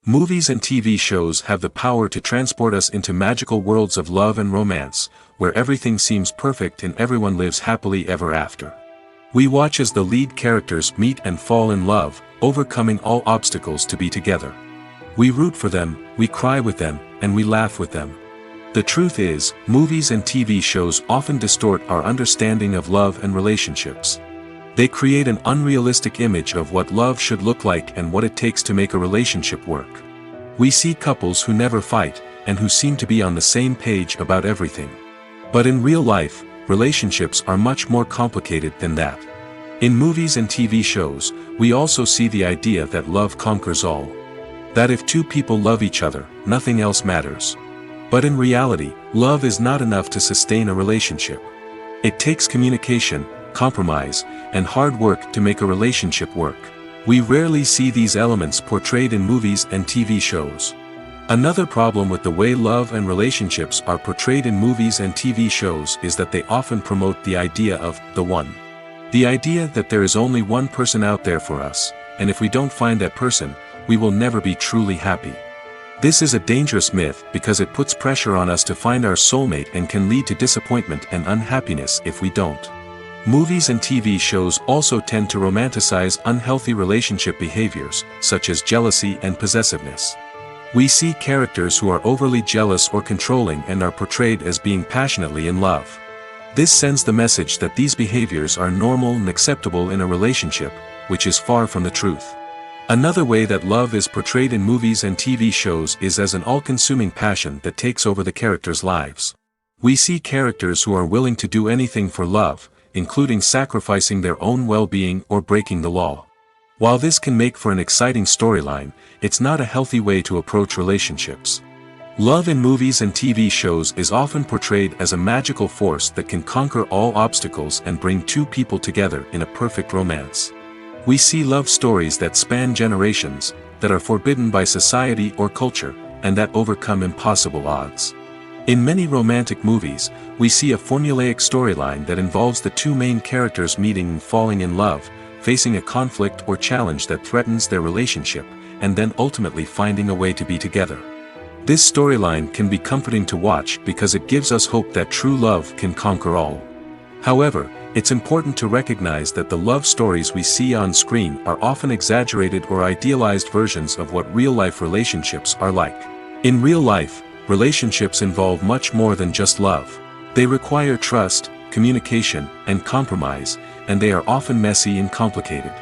Movies and TV shows have the power to transport us into magical worlds of love and romance, where everything seems perfect and everyone lives happily ever after. We watch as the lead characters meet and fall in love, overcoming all obstacles to be together. We root for them, we cry with them, and we laugh with them. The truth is, movies and TV shows often distort our understanding of love and relationships. They create an unrealistic image of what love should look like and what it takes to make a relationship work. We see couples who never fight, and who seem to be on the same page about everything. But in real life, relationships are much more complicated than that. In movies and TV shows, we also see the idea that love conquers all. That if two people love each other, nothing else matters. But in reality, love is not enough to sustain a relationship. It takes communication, compromise, and hard work to make a relationship work. We rarely see these elements portrayed in movies and TV shows. Another problem with the way love and relationships are portrayed in movies and TV shows is that they often promote the idea of the one. The idea that there is only one person out there for us, and if we don't find that person, we will never be truly happy. This is a dangerous myth because it puts pressure on us to find our soulmate and can lead to disappointment and unhappiness if we don't. Movies and TV shows also tend to romanticize unhealthy relationship behaviors, such as jealousy and possessiveness. We see characters who are overly jealous or controlling and are portrayed as being passionately in love. This sends the message that these behaviors are normal and acceptable in a relationship, which is far from the truth. Another way that love is portrayed in movies and TV shows is as an all-consuming passion that takes over the characters' lives. We see characters who are willing to do anything for love, including sacrificing their own well-being or breaking the law. While this can make for an exciting storyline, it's not a healthy way to approach relationships. Love in movies and TV shows is often portrayed as a magical force that can conquer all obstacles and bring two people together in a perfect romance. We see love stories that span generations, that are forbidden by society or culture, and that overcome impossible odds. In many romantic movies, we see a formulaic storyline that involves the two main characters meeting and falling in love, facing a conflict or challenge that threatens their relationship, and then ultimately finding a way to be together. This storyline can be comforting to watch because it gives us hope that true love can conquer all. However, it's important to recognize that the love stories we see on screen are often exaggerated or idealized versions of what real-life relationships are like. In real life, relationships involve much more than just love. They require trust, communication, and compromise, and they are often messy and complicated.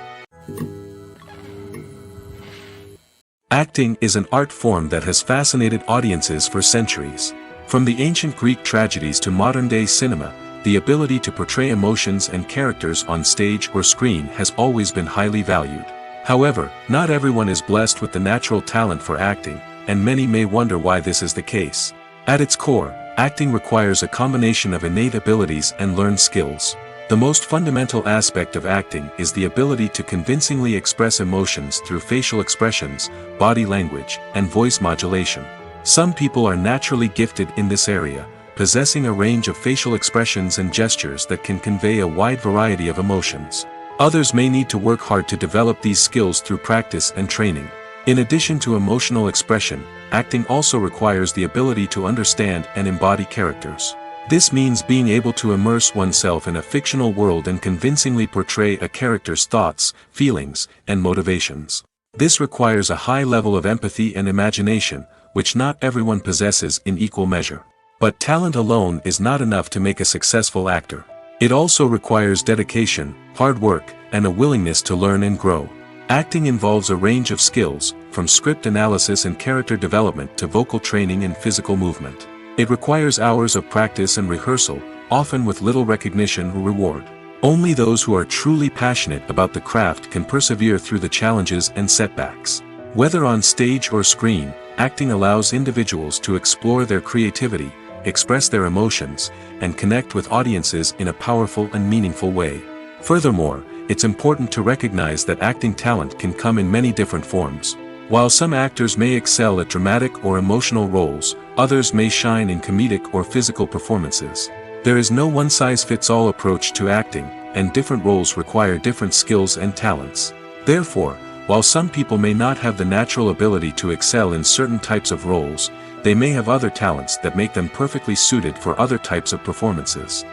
Acting is an art form that has fascinated audiences for centuries. From the ancient Greek tragedies to modern-day cinema, the ability to portray emotions and characters on stage or screen has always been highly valued. However, not everyone is blessed with the natural talent for acting, and many may wonder why this is the case. At its core, acting requires a combination of innate abilities and learned skills. The most fundamental aspect of acting is the ability to convincingly express emotions through facial expressions, body language, and voice modulation. Some people are naturally gifted in this area, possessing a range of facial expressions and gestures that can convey a wide variety of emotions. Others may need to work hard to develop these skills through practice and training. In addition to emotional expression, acting also requires the ability to understand and embody characters. This means being able to immerse oneself in a fictional world and convincingly portray a character's thoughts, feelings, and motivations. This requires a high level of empathy and imagination, which not everyone possesses in equal measure. But talent alone is not enough to make a successful actor. It also requires dedication, hard work, and a willingness to learn and grow. Acting involves a range of skills, from script analysis and character development to vocal training and physical movement. It requires hours of practice and rehearsal, often with little recognition or reward. Only those who are truly passionate about the craft can persevere through the challenges and setbacks. Whether on stage or screen, acting allows individuals to explore their creativity, express their emotions, and connect with audiences in a powerful and meaningful way. Furthermore, it's important to recognize that acting talent can come in many different forms. While some actors may excel at dramatic or emotional roles, others may shine in comedic or physical performances. There is no one-size-fits-all approach to acting, and different roles require different skills and talents. Therefore, while some people may not have the natural ability to excel in certain types of roles, they may have other talents that make them perfectly suited for other types of performances.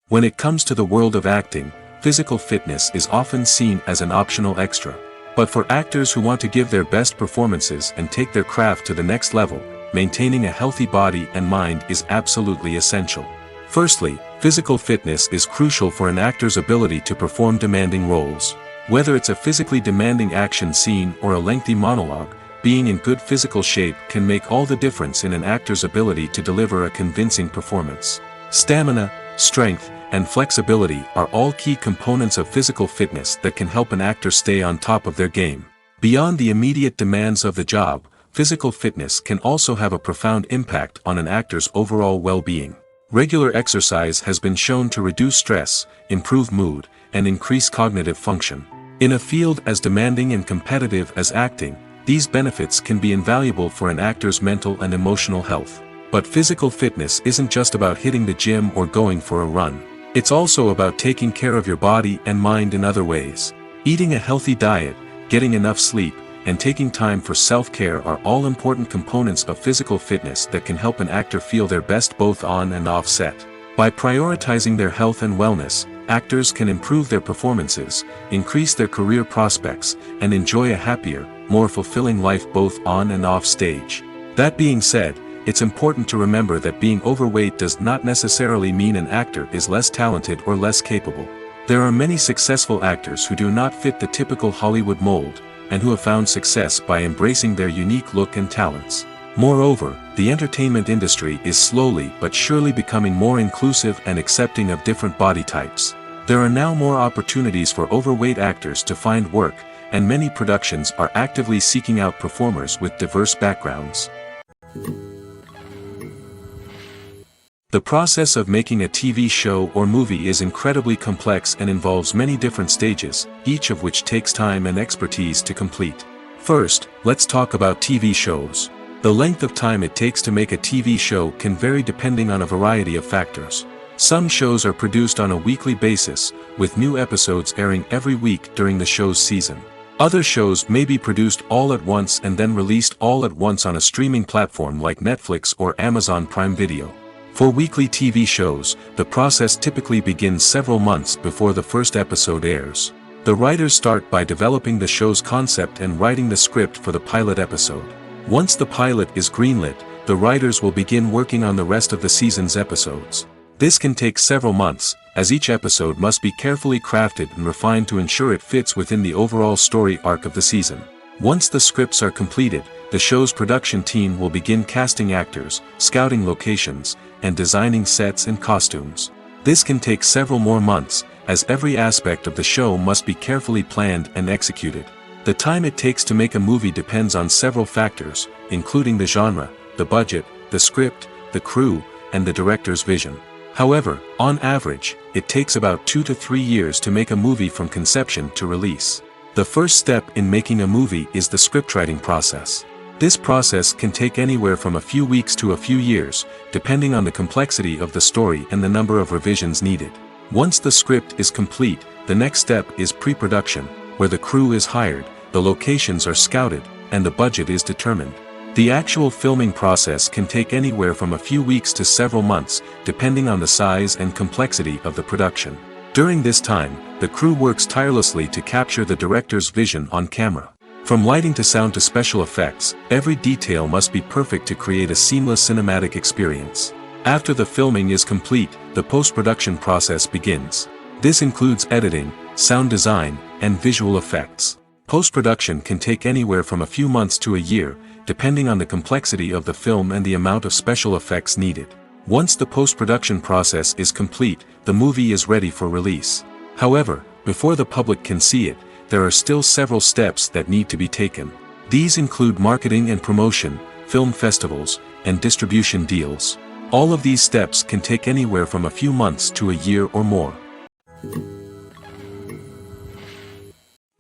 When it comes to the world of acting, physical fitness is often seen as an optional extra. But for actors who want to give their best performances and take their craft to the next level, maintaining a healthy body and mind is absolutely essential. Firstly, physical fitness is crucial for an actor's ability to perform demanding roles. Whether it's a physically demanding action scene or a lengthy monologue, being in good physical shape can make all the difference in an actor's ability to deliver a convincing performance. Stamina, strength, and flexibility are all key components of physical fitness that can help an actor stay on top of their game. Beyond the immediate demands of the job, physical fitness can also have a profound impact on an actor's overall well-being. Regular exercise has been shown to reduce stress, improve mood, and increase cognitive function. In a field as demanding and competitive as acting, these benefits can be invaluable for an actor's mental and emotional health. But physical fitness isn't just about hitting the gym or going for a run. It's also about taking care of your body and mind in other ways. Eating a healthy diet, getting enough sleep, and taking time for self-care are all important components of physical fitness that can help an actor feel their best both on and off set. By prioritizing their health and wellness, actors can improve their performances, increase their career prospects, and enjoy a happier, more fulfilling life both on and off stage. That being said, it's important to remember that being overweight does not necessarily mean an actor is less talented or less capable. There are many successful actors who do not fit the typical Hollywood mold, and who have found success by embracing their unique look and talents. Moreover, the entertainment industry is slowly but surely becoming more inclusive and accepting of different body types. There are now more opportunities for overweight actors to find work, and many productions are actively seeking out performers with diverse backgrounds. The process of making a TV show or movie is incredibly complex and involves many different stages, each of which takes time and expertise to complete. First, let's talk about TV shows. The length of time it takes to make a TV show can vary depending on a variety of factors. Some shows are produced on a weekly basis, with new episodes airing every week during the show's season. Other shows may be produced all at once and then released all at once on a streaming platform like Netflix or Amazon Prime Video. For weekly TV shows, the process typically begins several months before the first episode airs. The writers start by developing the show's concept and writing the script for the pilot episode. Once the pilot is greenlit, the writers will begin working on the rest of the season's episodes. This can take several months, as each episode must be carefully crafted and refined to ensure it fits within the overall story arc of the season. Once the scripts are completed, the show's production team will begin casting actors, scouting locations, and designing sets and costumes. This can take several more months, as every aspect of the show must be carefully planned and executed. The time it takes to make a movie depends on several factors, including the genre, the budget, the script, the crew, and the director's vision. However, on average, it takes about 2 to 3 years to make a movie from conception to release. The first step in making a movie is the scriptwriting process. This process can take anywhere from a few weeks to a few years, depending on the complexity of the story and the number of revisions needed. Once the script is complete, the next step is pre-production, where the crew is hired, the locations are scouted, and the budget is determined. The actual filming process can take anywhere from a few weeks to several months, depending on the size and complexity of the production. During this time, the crew works tirelessly to capture the director's vision on camera. From lighting to sound to special effects, every detail must be perfect to create a seamless cinematic experience. After the filming is complete, the post-production process begins. This includes editing, sound design, and visual effects. Post-production can take anywhere from a few months to a year, depending on the complexity of the film and the amount of special effects needed. Once the post-production process is complete, the movie is ready for release. However, before the public can see it, there are still several steps that need to be taken. These include marketing and promotion, film festivals, and distribution deals. All of these steps can take anywhere from a few months to a year or more.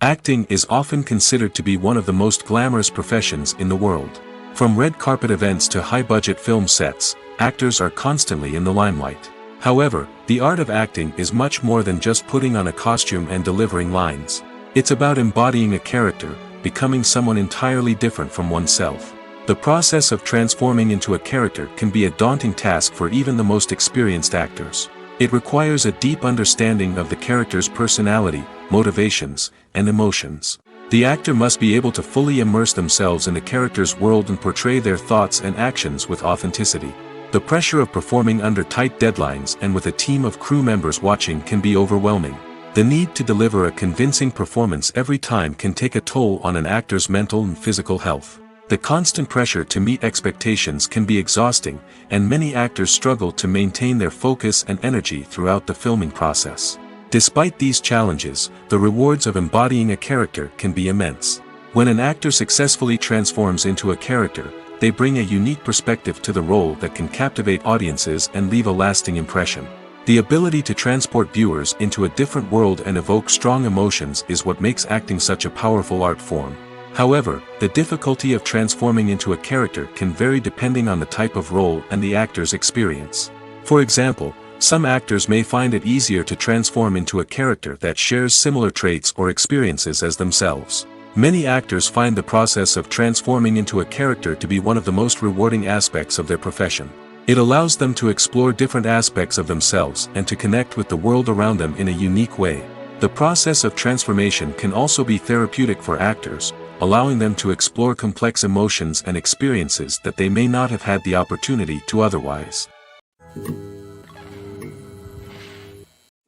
Acting is often considered to be one of the most glamorous professions in the world. From red carpet events to high-budget film sets, actors are constantly in the limelight. However, the art of acting is much more than just putting on a costume and delivering lines. It's about embodying a character, becoming someone entirely different from oneself. The process of transforming into a character can be a daunting task for even the most experienced actors. It requires a deep understanding of the character's personality, motivations, and emotions. The actor must be able to fully immerse themselves in the character's world and portray their thoughts and actions with authenticity. The pressure of performing under tight deadlines and with a team of crew members watching can be overwhelming. The need to deliver a convincing performance every time can take a toll on an actor's mental and physical health. The constant pressure to meet expectations can be exhausting, and many actors struggle to maintain their focus and energy throughout the filming process. Despite these challenges, the rewards of embodying a character can be immense. When an actor successfully transforms into a character, they bring a unique perspective to the role that can captivate audiences and leave a lasting impression. The ability to transport viewers into a different world and evoke strong emotions is what makes acting such a powerful art form. However, the difficulty of transforming into a character can vary depending on the type of role and the actor's experience. For example, some actors may find it easier to transform into a character that shares similar traits or experiences as themselves. Many actors find the process of transforming into a character to be one of the most rewarding aspects of their profession. It allows them to explore different aspects of themselves and to connect with the world around them in a unique way. The process of transformation can also be therapeutic for actors, allowing them to explore complex emotions and experiences that they may not have had the opportunity to otherwise.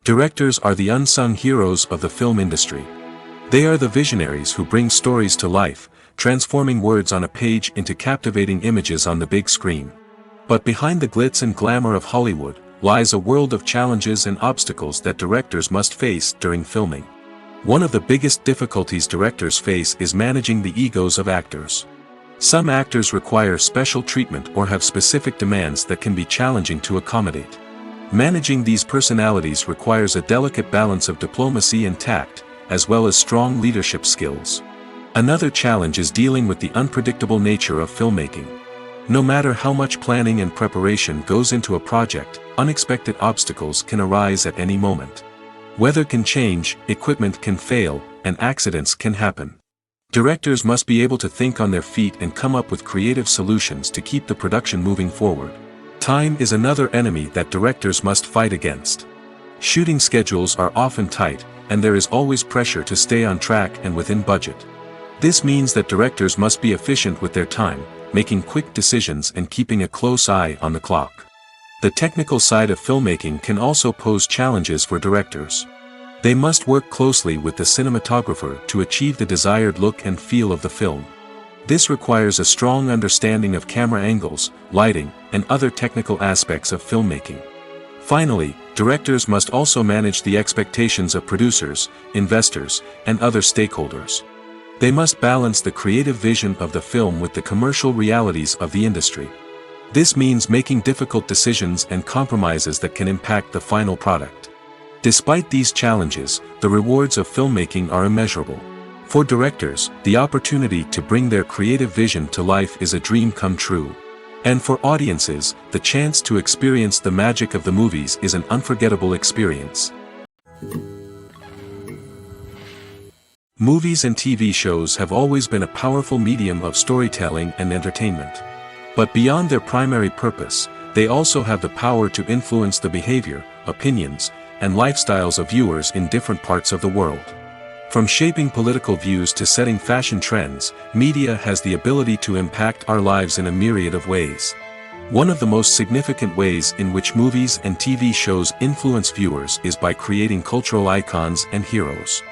Directors are the unsung heroes of the film industry. They are the visionaries who bring stories to life, transforming words on a page into captivating images on the big screen. But behind the glitz and glamour of Hollywood lies a world of challenges and obstacles that directors must face during filming. One of the biggest difficulties directors face is managing the egos of actors. Some actors require special treatment or have specific demands that can be challenging to accommodate. Managing these personalities requires a delicate balance of diplomacy and tact, as well as strong leadership skills. Another challenge is dealing with the unpredictable nature of filmmaking. No matter how much planning and preparation goes into a project, unexpected obstacles can arise at any moment. Weather can change, equipment can fail, and accidents can happen. Directors must be able to think on their feet and come up with creative solutions to keep the production moving forward. Time is another enemy that directors must fight against. Shooting schedules are often tight, and there is always pressure to stay on track and within budget. This means that directors must be efficient with their time, making quick decisions and keeping a close eye on the clock. The technical side of filmmaking can also pose challenges for directors. They must work closely with the cinematographer to achieve the desired look and feel of the film. This requires a strong understanding of camera angles, lighting, and other technical aspects of filmmaking. Finally, directors must also manage the expectations of producers, investors, and other stakeholders. They must balance the creative vision of the film with the commercial realities of the industry. This means making difficult decisions and compromises that can impact the final product. Despite these challenges, the rewards of filmmaking are immeasurable. For directors, the opportunity to bring their creative vision to life is a dream come true. And for audiences, the chance to experience the magic of the movies is an unforgettable experience. Movies and TV shows have always been a powerful medium of storytelling and entertainment. But beyond their primary purpose, they also have the power to influence the behavior, opinions, and lifestyles of viewers in different parts of the world. From shaping political views to setting fashion trends, media has the ability to impact our lives in a myriad of ways. One of the most significant ways in which movies and TV shows influence viewers is by creating cultural icons and heroes.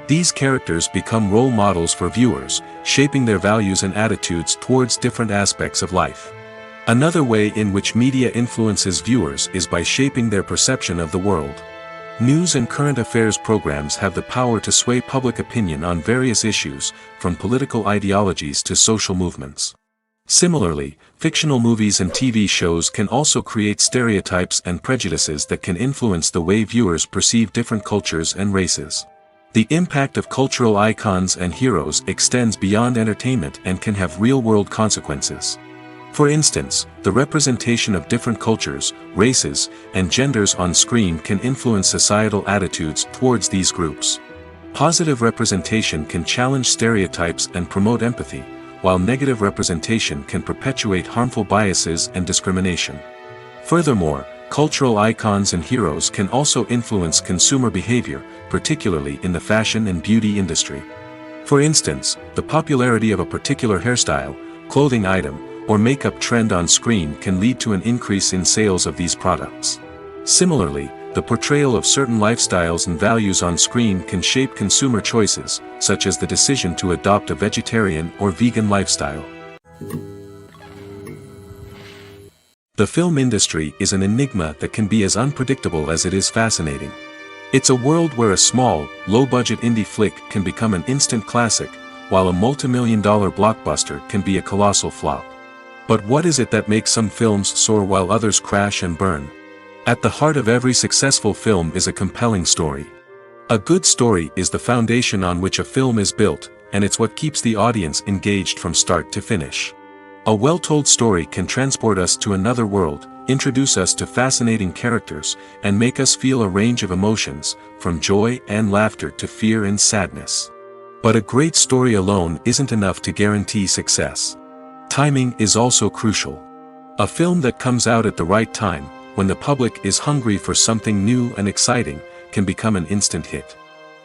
These characters become role models for viewers, shaping their values and attitudes towards different aspects of life. Another way in which media influences viewers is by shaping their perception of the world. News and current affairs programs have the power to sway public opinion on various issues, from political ideologies to social movements. Similarly, fictional movies and TV shows can also create stereotypes and prejudices that can influence the way viewers perceive different cultures and races. The impact of cultural icons and heroes extends beyond entertainment and can have real-world consequences. For instance, the representation of different cultures, races, and genders on screen can influence societal attitudes towards these groups. Positive representation can challenge stereotypes and promote empathy, while negative representation can perpetuate harmful biases and discrimination. Furthermore, cultural icons and heroes can also influence consumer behavior, particularly in the fashion and beauty industry. For instance, the popularity of a particular hairstyle, clothing item, or makeup trend on screen can lead to an increase in sales of these products. Similarly, the portrayal of certain lifestyles and values on screen can shape consumer choices, such as the decision to adopt a vegetarian or vegan lifestyle. The film industry is an enigma that can be as unpredictable as it is fascinating. It's a world where a small, low-budget indie flick can become an instant classic, while a multi-million-dollar blockbuster can be a colossal flop. But what is it that makes some films soar while others crash and burn? At the heart of every successful film is a compelling story. A good story is the foundation on which a film is built, and it's what keeps the audience engaged from start to finish. A well-told story can transport us to another world, introduce us to fascinating characters, and make us feel a range of emotions, from joy and laughter to fear and sadness. But a great story alone isn't enough to guarantee success. Timing is also crucial. A film that comes out at the right time, when the public is hungry for something new and exciting, can become an instant hit.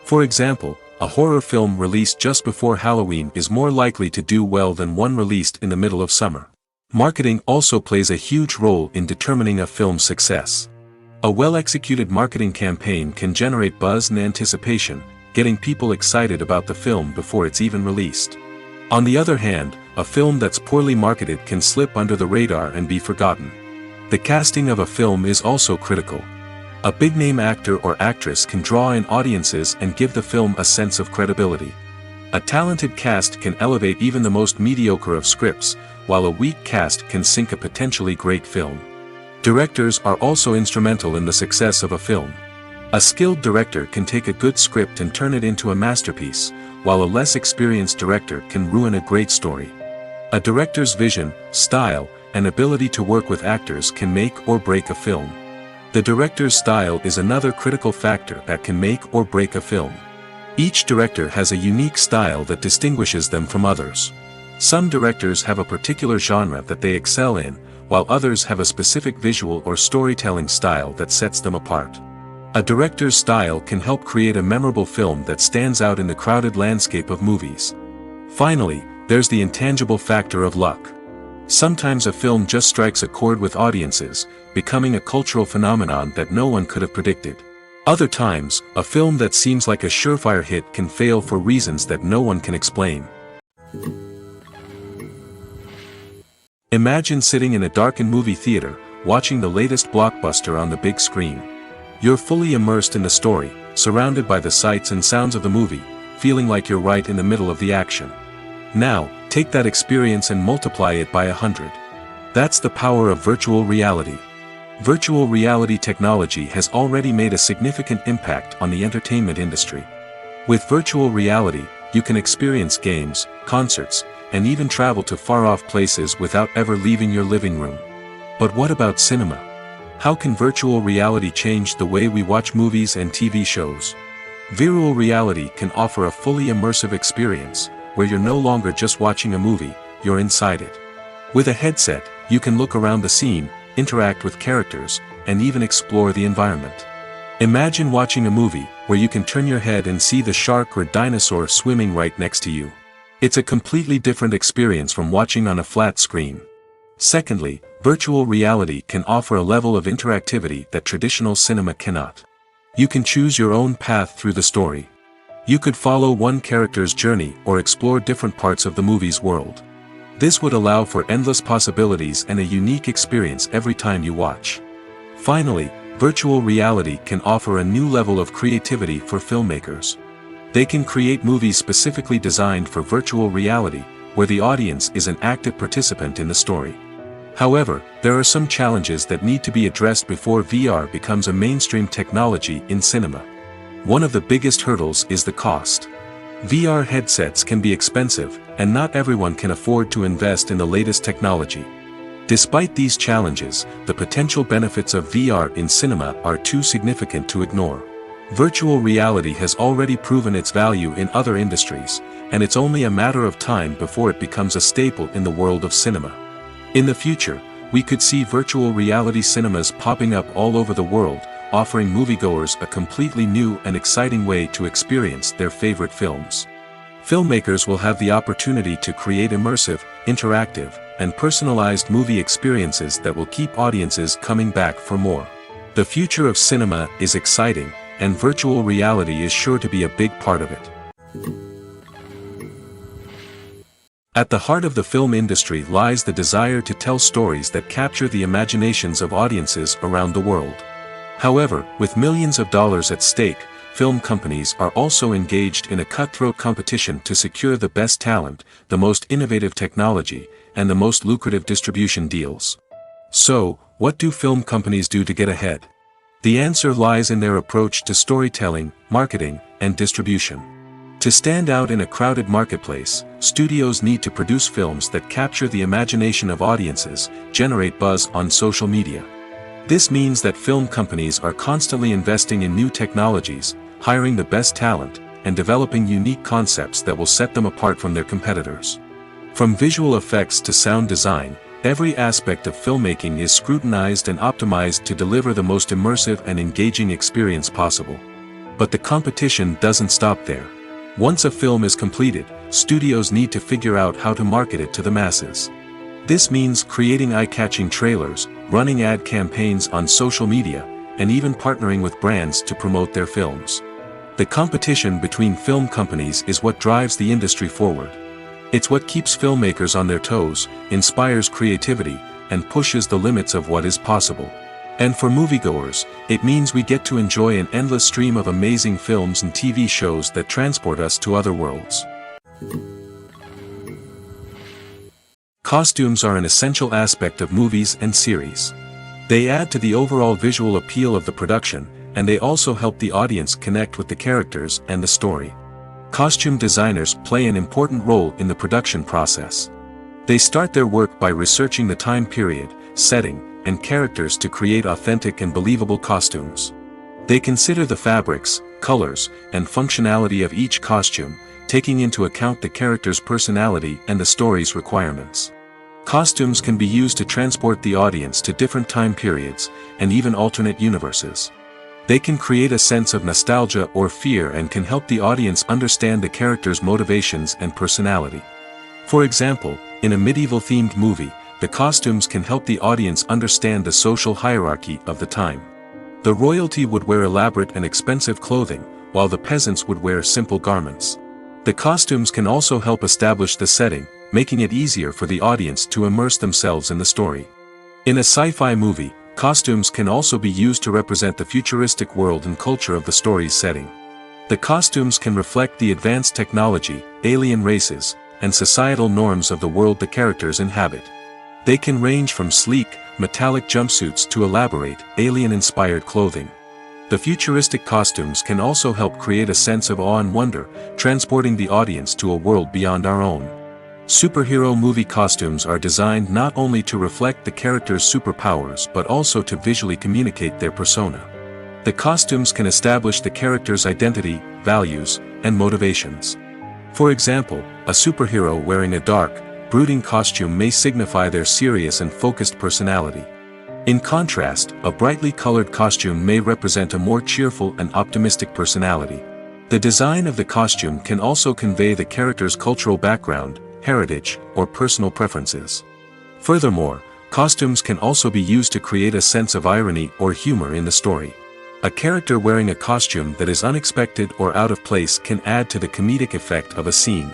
For example, a horror film released just before Halloween is more likely to do well than one released in the middle of summer. Marketing also plays a huge role in determining a film's success. A well-executed marketing campaign can generate buzz and anticipation, getting people excited about the film before it's even released. On the other hand, a film that's poorly marketed can slip under the radar and be forgotten. The casting of a film is also critical. A big-name actor or actress can draw in audiences and give the film a sense of credibility. A talented cast can elevate even the most mediocre of scripts, while a weak cast can sink a potentially great film. Directors are also instrumental in the success of a film. A skilled director can take a good script and turn it into a masterpiece, while a less experienced director can ruin a great story. A director's vision, style, and ability to work with actors can make or break a film. The director's style is another critical factor that can make or break a film. Each director has a unique style that distinguishes them from others. Some directors have a particular genre that they excel in, while others have a specific visual or storytelling style that sets them apart. A director's style can help create a memorable film that stands out in the crowded landscape of movies. Finally, there's the intangible factor of luck. Sometimes a film just strikes a chord with audiences, becoming a cultural phenomenon that no one could have predicted. Other times, a film that seems like a surefire hit can fail for reasons that no one can explain. Imagine sitting in a darkened movie theater, watching the latest blockbuster on the big screen. You're fully immersed in the story, surrounded by the sights and sounds of the movie, feeling like you're right in the middle of the action. Now, take that experience and multiply it by 100. That's the power of virtual reality. Virtual reality technology has already made a significant impact on the entertainment industry. With virtual reality, you can experience games, concerts, and even travel to far-off places without ever leaving your living room. But what about cinema? How can virtual reality change the way we watch movies and TV shows? Virtual reality can offer a fully immersive experience, where you're no longer just watching a movie, you're inside it. With a headset, you can look around the scene, interact with characters, and even explore the environment. Imagine watching a movie where you can turn your head and see the shark or dinosaur swimming right next to you. It's a completely different experience from watching on a flat screen. Secondly, virtual reality can offer a level of interactivity that traditional cinema cannot. You can choose your own path through the story. You could follow one character's journey or explore different parts of the movie's world. This would allow for endless possibilities and a unique experience every time you watch. Finally, virtual reality can offer a new level of creativity for filmmakers. They can create movies specifically designed for virtual reality, where the audience is an active participant in the story. However, there are some challenges that need to be addressed before VR becomes a mainstream technology in cinema. One of the biggest hurdles is the cost. VR headsets can be expensive, and not everyone can afford to invest in the latest technology. Despite these challenges, the potential benefits of VR in cinema are too significant to ignore. Virtual reality has already proven its value in other industries, and it's only a matter of time before it becomes a staple in the world of cinema. In the future, we could see virtual reality cinemas popping up all over the world, offering moviegoers a completely new and exciting way to experience their favorite films. Filmmakers will have the opportunity to create immersive, interactive, and personalized movie experiences that will keep audiences coming back for more. The future of cinema is exciting, and virtual reality is sure to be a big part of it. At the heart of the film industry lies the desire to tell stories that capture the imaginations of audiences around the world. However, with millions of dollars at stake, film companies are also engaged in a cutthroat competition to secure the best talent, the most innovative technology, and the most lucrative distribution deals. So, what do film companies do to get ahead? The answer lies in their approach to storytelling, marketing, and distribution. To stand out in a crowded marketplace, studios need to produce films that capture the imagination of audiences, generate buzz on social media. This means that film companies are constantly investing in new technologies, hiring the best talent, and developing unique concepts that will set them apart from their competitors. From visual effects to sound design, every aspect of filmmaking is scrutinized and optimized to deliver the most immersive and engaging experience possible. But the competition doesn't stop there. Once a film is completed, studios need to figure out how to market it to the masses. This means creating eye-catching trailers, running ad campaigns on social media, and even partnering with brands to promote their films. The competition between film companies is what drives the industry forward. It's what keeps filmmakers on their toes, inspires creativity, and pushes the limits of what is possible. And for moviegoers, it means we get to enjoy an endless stream of amazing films and TV shows that transport us to other worlds. Costumes are an essential aspect of movies and series. They add to the overall visual appeal of the production, and they also help the audience connect with the characters and the story. Costume designers play an important role in the production process. They start their work by researching the time period, setting, and characters to create authentic and believable costumes. They consider the fabrics, colors, and functionality of each costume, taking into account the character's personality and the story's requirements. Costumes can be used to transport the audience to different time periods, and even alternate universes. They can create a sense of nostalgia or fear and can help the audience understand the character's motivations and personality. For example, in a medieval-themed movie, the costumes can help the audience understand the social hierarchy of the time. The royalty would wear elaborate and expensive clothing, while the peasants would wear simple garments. The costumes can also help establish the setting, making it easier for the audience to immerse themselves in the story. In a sci-fi movie, costumes can also be used to represent the futuristic world and culture of the story's setting. The costumes can reflect the advanced technology, alien races, and societal norms of the world the characters inhabit. They can range from sleek, metallic jumpsuits to elaborate, alien-inspired clothing. The futuristic costumes can also help create a sense of awe and wonder, transporting the audience to a world beyond our own. Superhero movie costumes are designed not only to reflect the character's superpowers but also to visually communicate their persona. The costumes can establish the character's identity, values, and motivations. For example, a superhero wearing a dark, brooding costume may signify their serious and focused personality. In contrast, a brightly colored costume may represent a more cheerful and optimistic personality. The design of the costume can also convey the character's cultural background, heritage, or personal preferences. Furthermore, costumes can also be used to create a sense of irony or humor in the story. A character wearing a costume that is unexpected or out of place can add to the comedic effect of a scene.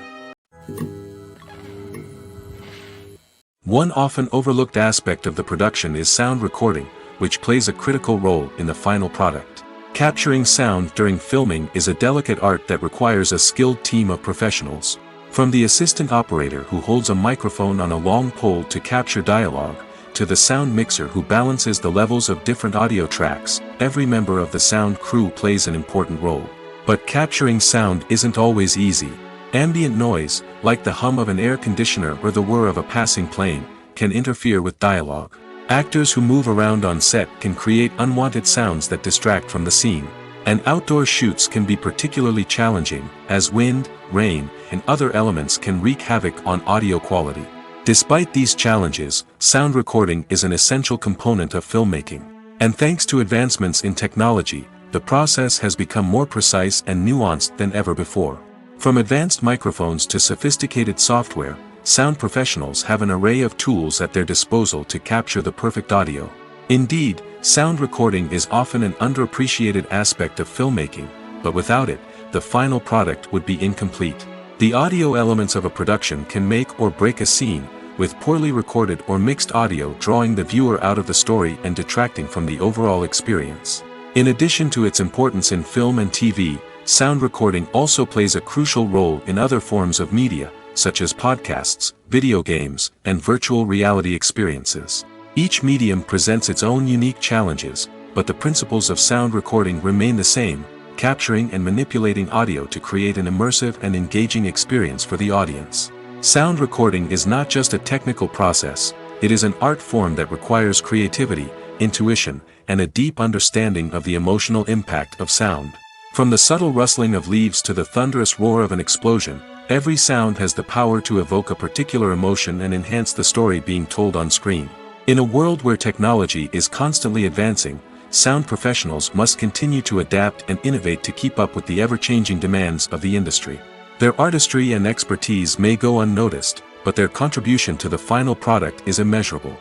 One often overlooked aspect of the production is sound recording, which plays a critical role in the final product. Capturing sound during filming is a delicate art that requires a skilled team of professionals. From the assistant operator who holds a microphone on a long pole to capture dialogue, to the sound mixer who balances the levels of different audio tracks, every member of the sound crew plays an important role. But capturing sound isn't always easy. Ambient noise, like the hum of an air conditioner or the whir of a passing plane, can interfere with dialogue. Actors who move around on set can create unwanted sounds that distract from the scene. And outdoor shoots can be particularly challenging, as wind, rain, and other elements can wreak havoc on audio quality. Despite these challenges, sound recording is an essential component of filmmaking. And thanks to advancements in technology, the process has become more precise and nuanced than ever before. From advanced microphones to sophisticated software, sound professionals have an array of tools at their disposal to capture the perfect audio. Indeed, sound recording is often an underappreciated aspect of filmmaking, but without it, the final product would be incomplete. The audio elements of a production can make or break a scene, with poorly recorded or mixed audio drawing the viewer out of the story and detracting from the overall experience. In addition to its importance in film and TV, sound recording also plays a crucial role in other forms of media, such as podcasts, video games, and virtual reality experiences. Each medium presents its own unique challenges, but the principles of sound recording remain the same, capturing and manipulating audio to create an immersive and engaging experience for the audience. Sound recording is not just a technical process, it is an art form that requires creativity, intuition, and a deep understanding of the emotional impact of sound. From the subtle rustling of leaves to the thunderous roar of an explosion, every sound has the power to evoke a particular emotion and enhance the story being told on screen. In a world where technology is constantly advancing, sound professionals must continue to adapt and innovate to keep up with the ever-changing demands of the industry. Their artistry and expertise may go unnoticed, but their contribution to the final product is immeasurable.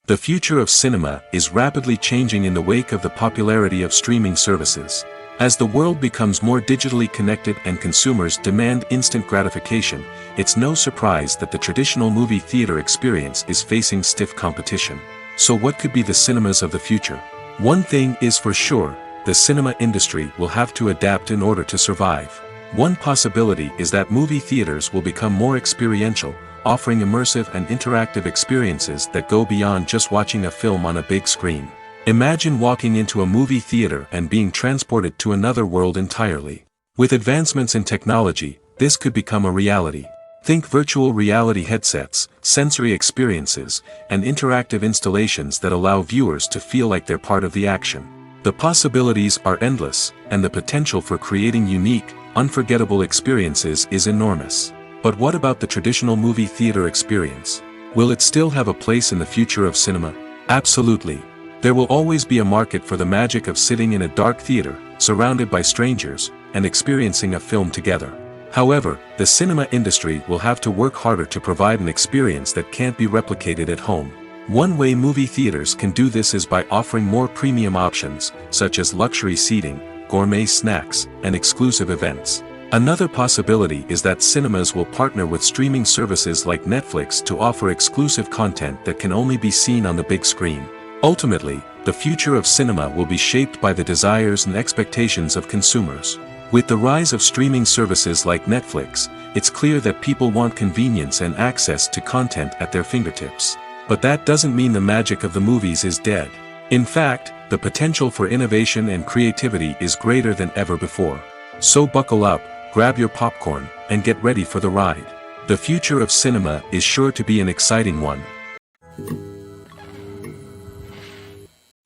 The future of cinema is rapidly changing in the wake of the popularity of streaming services. As the world becomes more digitally connected and consumers demand instant gratification, it's no surprise that the traditional movie theater experience is facing stiff competition. So what could be the cinemas of the future? One thing is for sure, the cinema industry will have to adapt in order to survive. One possibility is that movie theaters will become more experiential, offering immersive and interactive experiences that go beyond just watching a film on a big screen. Imagine walking into a movie theater and being transported to another world entirely. With advancements in technology, this could become a reality. Think virtual reality headsets, sensory experiences, and interactive installations that allow viewers to feel like they're part of the action. The possibilities are endless, and the potential for creating unique, unforgettable experiences is enormous. But what about the traditional movie theater experience? Will it still have a place in the future of cinema? Absolutely. There will always be a market for the magic of sitting in a dark theater, surrounded by strangers, and experiencing a film together. However, the cinema industry will have to work harder to provide an experience that can't be replicated at home. One way movie theaters can do this is by offering more premium options, such as luxury seating, gourmet snacks, and exclusive events. Another possibility is that cinemas will partner with streaming services like Netflix to offer exclusive content that can only be seen on the big screen. Ultimately, the future of cinema will be shaped by the desires and expectations of consumers. With the rise of streaming services like Netflix, it's clear that people want convenience and access to content at their fingertips. But that doesn't mean the magic of the movies is dead. In fact, the potential for innovation and creativity is greater than ever before. So buckle up, grab your popcorn, and get ready for the ride. The future of cinema is sure to be an exciting one.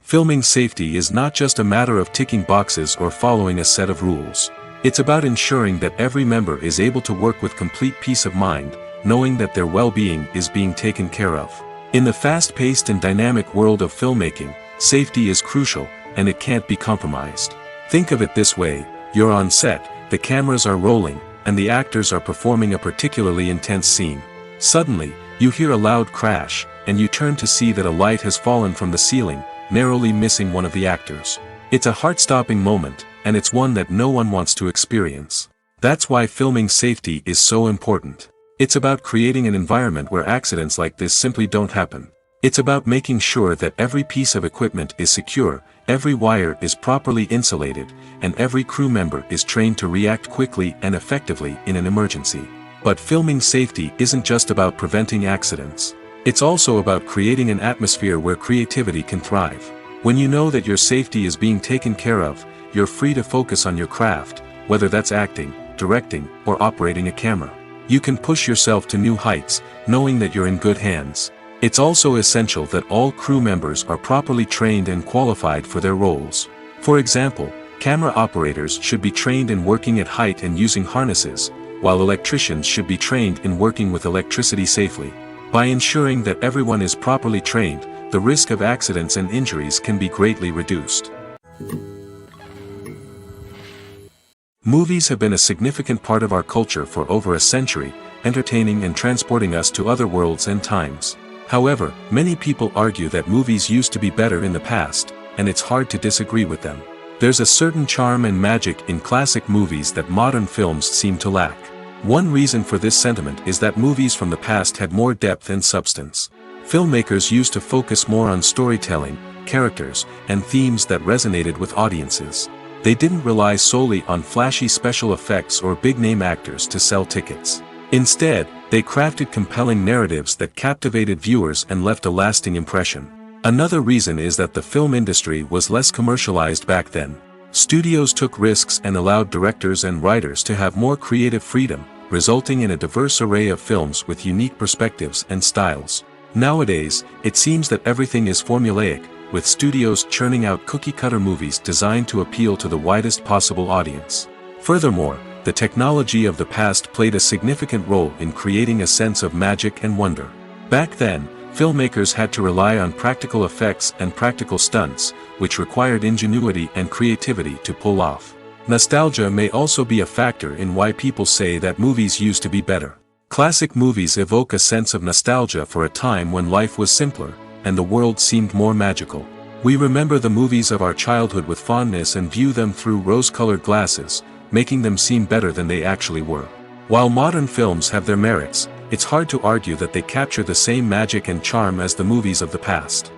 Filming safety is not just a matter of ticking boxes or following a set of rules. It's about ensuring that every member is able to work with complete peace of mind, knowing that their well-being is being taken care of. In the fast-paced and dynamic world of filmmaking, safety is crucial, and it can't be compromised. Think of it this way: you're on set, the cameras are rolling, and the actors are performing a particularly intense scene. Suddenly, you hear a loud crash, and you turn to see that a light has fallen from the ceiling, narrowly missing one of the actors. It's a heart-stopping moment, and it's one that no one wants to experience. That's why filming safety is so important. It's about creating an environment where accidents like this simply don't happen. It's about making sure that every piece of equipment is secure, every wire is properly insulated, and every crew member is trained to react quickly and effectively in an emergency. But filming safety isn't just about preventing accidents. It's also about creating an atmosphere where creativity can thrive. When you know that your safety is being taken care of, you're free to focus on your craft, whether that's acting, directing, or operating a camera. You can push yourself to new heights, knowing that you're in good hands. It's also essential that all crew members are properly trained and qualified for their roles. For example, camera operators should be trained in working at height and using harnesses, while electricians should be trained in working with electricity safely. By ensuring that everyone is properly trained, the risk of accidents and injuries can be greatly reduced. Movies have been a significant part of our culture for over a century, entertaining and transporting us to other worlds and times. However, many people argue that movies used to be better in the past, and it's hard to disagree with them. There's a certain charm and magic in classic movies that modern films seem to lack. One reason for this sentiment is that movies from the past had more depth and substance. Filmmakers used to focus more on storytelling, characters, and themes that resonated with audiences. They didn't rely solely on flashy special effects or big-name actors to sell tickets. Instead, they crafted compelling narratives that captivated viewers and left a lasting impression. Another reason is that the film industry was less commercialized back then. Studios took risks and allowed directors and writers to have more creative freedom, resulting in a diverse array of films with unique perspectives and styles. Nowadays, it seems that everything is formulaic, with studios churning out cookie-cutter movies designed to appeal to the widest possible audience. Furthermore, the technology of the past played a significant role in creating a sense of magic and wonder. Back then, filmmakers had to rely on practical effects and practical stunts, which required ingenuity and creativity to pull off. Nostalgia may also be a factor in why people say that movies used to be better. Classic movies evoke a sense of nostalgia for a time when life was simpler, and the world seemed more magical. We remember the movies of our childhood with fondness and view them through rose-colored glasses, making them seem better than they actually were. While modern films have their merits, it's hard to argue that they capture the same magic and charm as the movies of the past.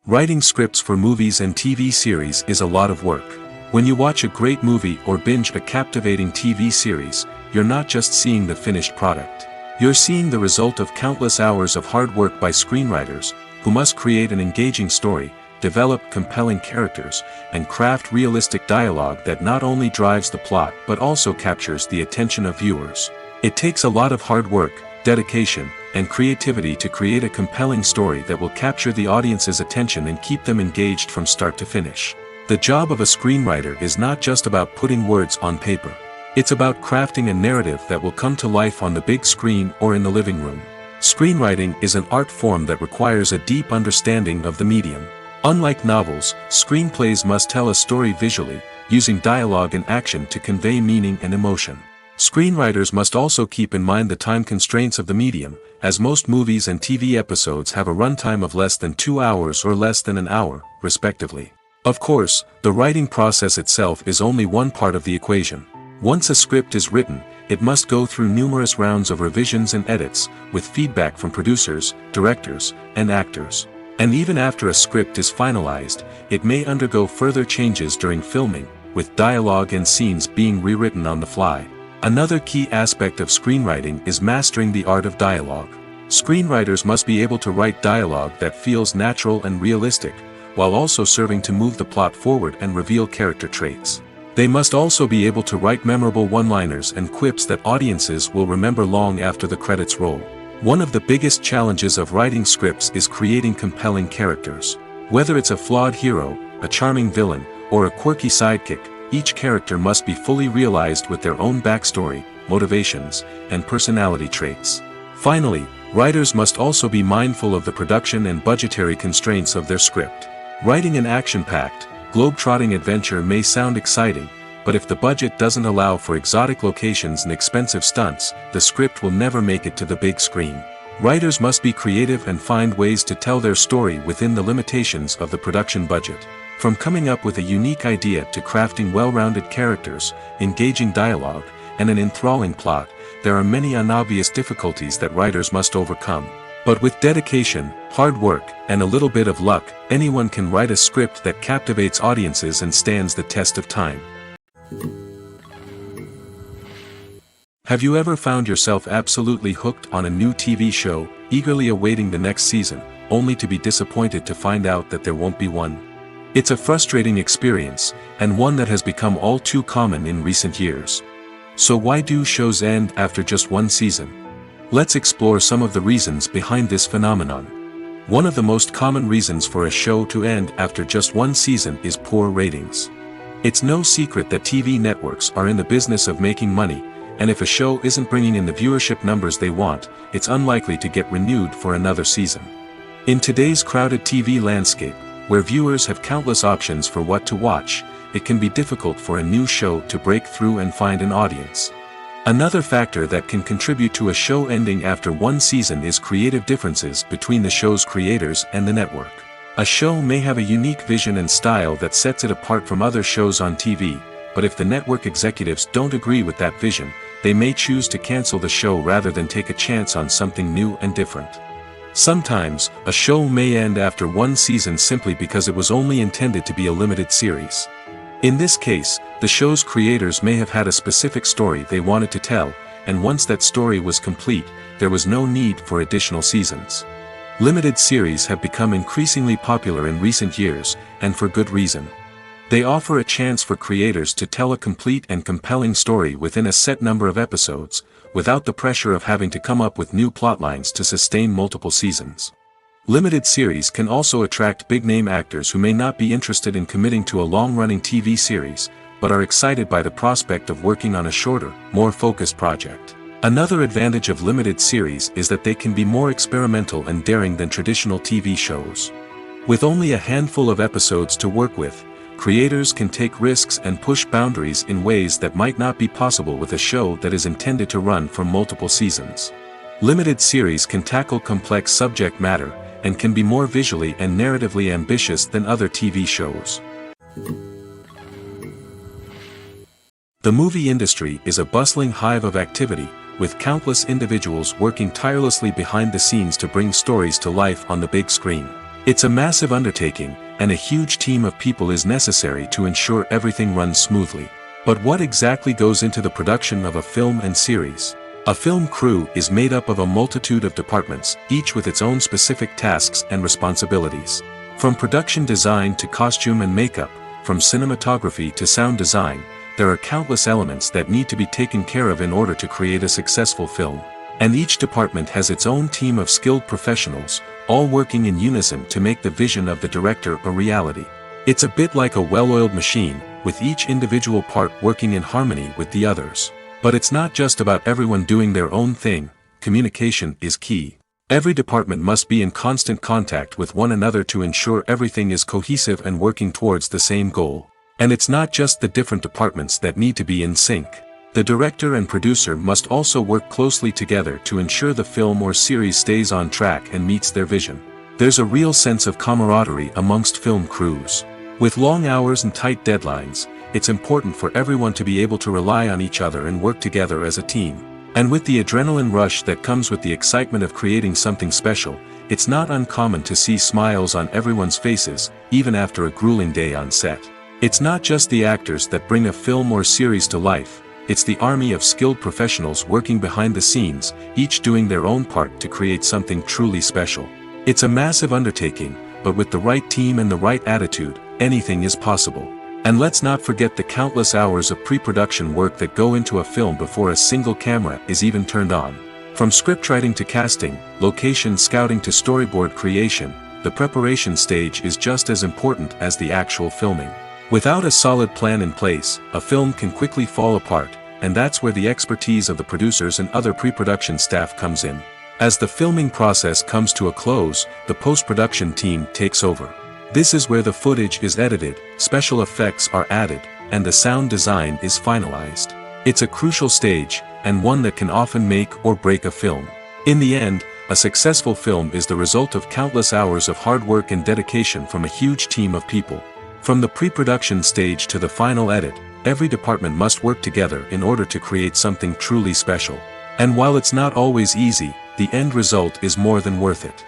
Writing scripts for movies and TV series is a lot of work. When you watch a great movie or binge a captivating TV series, you're not just seeing the finished product. You're seeing the result of countless hours of hard work by screenwriters, who must create an engaging story, develop compelling characters, and craft realistic dialogue that not only drives the plot but also captures the attention of viewers. It takes a lot of hard work, dedication, and creativity to create a compelling story that will capture the audience's attention and keep them engaged from start to finish. The job of a screenwriter is not just about putting words on paper. It's about crafting a narrative that will come to life on the big screen or in the living room. Screenwriting is an art form that requires a deep understanding of the medium. Unlike novels, screenplays must tell a story visually, using dialogue and action to convey meaning and emotion. Screenwriters must also keep in mind the time constraints of the medium, as most movies and TV episodes have a runtime of less than 2 hours or less than an hour, respectively. Of course, the writing process itself is only one part of the equation. Once a script is written, it must go through numerous rounds of revisions and edits, with feedback from producers, directors, and actors. And even after a script is finalized, it may undergo further changes during filming, with dialogue and scenes being rewritten on the fly. Another key aspect of screenwriting is mastering the art of dialogue. Screenwriters must be able to write dialogue that feels natural and realistic, while also serving to move the plot forward and reveal character traits. They must also be able to write memorable one-liners and quips that audiences will remember long after the credits roll. One of the biggest challenges of writing scripts is creating compelling characters. Whether it's a flawed hero, a charming villain, or a quirky sidekick, each character must be fully realized with their own backstory, motivations, and personality traits. Finally, writers must also be mindful of the production and budgetary constraints of their script. Writing an action-packed, globe-trotting adventure may sound exciting, but if the budget doesn't allow for exotic locations and expensive stunts, the script will never make it to the big screen. Writers must be creative and find ways to tell their story within the limitations of the production budget. From coming up with a unique idea to crafting well-rounded characters, engaging dialogue, and an enthralling plot, there are many unobvious difficulties that writers must overcome. But with dedication, hard work, and a little bit of luck, anyone can write a script that captivates audiences and stands the test of time. Have you ever found yourself absolutely hooked on a new TV show, eagerly awaiting the next season, only to be disappointed to find out that there won't be one? It's a frustrating experience, and one that has become all too common in recent years. So why do shows end after just one season? Let's explore some of the reasons behind this phenomenon. One of the most common reasons for a show to end after just one season is poor ratings. It's no secret that TV networks are in the business of making money, and if a show isn't bringing in the viewership numbers they want, it's unlikely to get renewed for another season. In today's crowded TV landscape, where viewers have countless options for what to watch, it can be difficult for a new show to break through and find an audience. Another factor that can contribute to a show ending after one season is creative differences between the show's creators and the network. A show may have a unique vision and style that sets it apart from other shows on TV, but if the network executives don't agree with that vision, they may choose to cancel the show rather than take a chance on something new and different. Sometimes, a show may end after one season simply because it was only intended to be a limited series. In this case, the show's creators may have had a specific story they wanted to tell, and once that story was complete, there was no need for additional seasons. Limited series have become increasingly popular in recent years, and for good reason. They offer a chance for creators to tell a complete and compelling story within a set number of episodes, without the pressure of having to come up with new plotlines to sustain multiple seasons. Limited series can also attract big-name actors who may not be interested in committing to a long-running TV series, but are excited by the prospect of working on a shorter, more focused project. Another advantage of limited series is that they can be more experimental and daring than traditional TV shows. With only a handful of episodes to work with, creators can take risks and push boundaries in ways that might not be possible with a show that is intended to run for multiple seasons. Limited series can tackle complex subject matter, and can be more visually and narratively ambitious than other TV shows. The movie industry is a bustling hive of activity, with countless individuals working tirelessly behind the scenes to bring stories to life on the big screen. It's a massive undertaking, and a huge team of people is necessary to ensure everything runs smoothly. But what exactly goes into the production of a film and series? A film crew is made up of a multitude of departments, each with its own specific tasks and responsibilities. From production design to costume and makeup, from cinematography to sound design, there are countless elements that need to be taken care of in order to create a successful film. And each department has its own team of skilled professionals, all working in unison to make the vision of the director a reality. It's a bit like a well-oiled machine, with each individual part working in harmony with the others. But it's not just about everyone doing their own thing. Communication is key. Every department must be in constant contact with one another to ensure everything is cohesive and working towards the same goal. And it's not just the different departments that need to be in sync. The director and producer must also work closely together to ensure the film or series stays on track and meets their vision. There's a real sense of camaraderie amongst film crews. With long hours and tight deadlines, it's important for everyone to be able to rely on each other and work together as a team. And with the adrenaline rush that comes with the excitement of creating something special, it's not uncommon to see smiles on everyone's faces, even after a grueling day on set. It's not just the actors that bring a film or series to life, it's the army of skilled professionals working behind the scenes, each doing their own part to create something truly special. It's a massive undertaking, but with the right team and the right attitude, anything is possible. And let's not forget the countless hours of pre-production work that go into a film before a single camera is even turned on. From scriptwriting to casting, location scouting to storyboard creation, the preparation stage is just as important as the actual filming. Without a solid plan in place, a film can quickly fall apart, and that's where the expertise of the producers and other pre-production staff comes in. As the filming process comes to a close, the post-production team takes over. This is where the footage is edited, special effects are added, and the sound design is finalized. It's a crucial stage, and one that can often make or break a film. In the end, a successful film is the result of countless hours of hard work and dedication from a huge team of people. From the pre-production stage to the final edit, every department must work together in order to create something truly special. And while it's not always easy, the end result is more than worth it.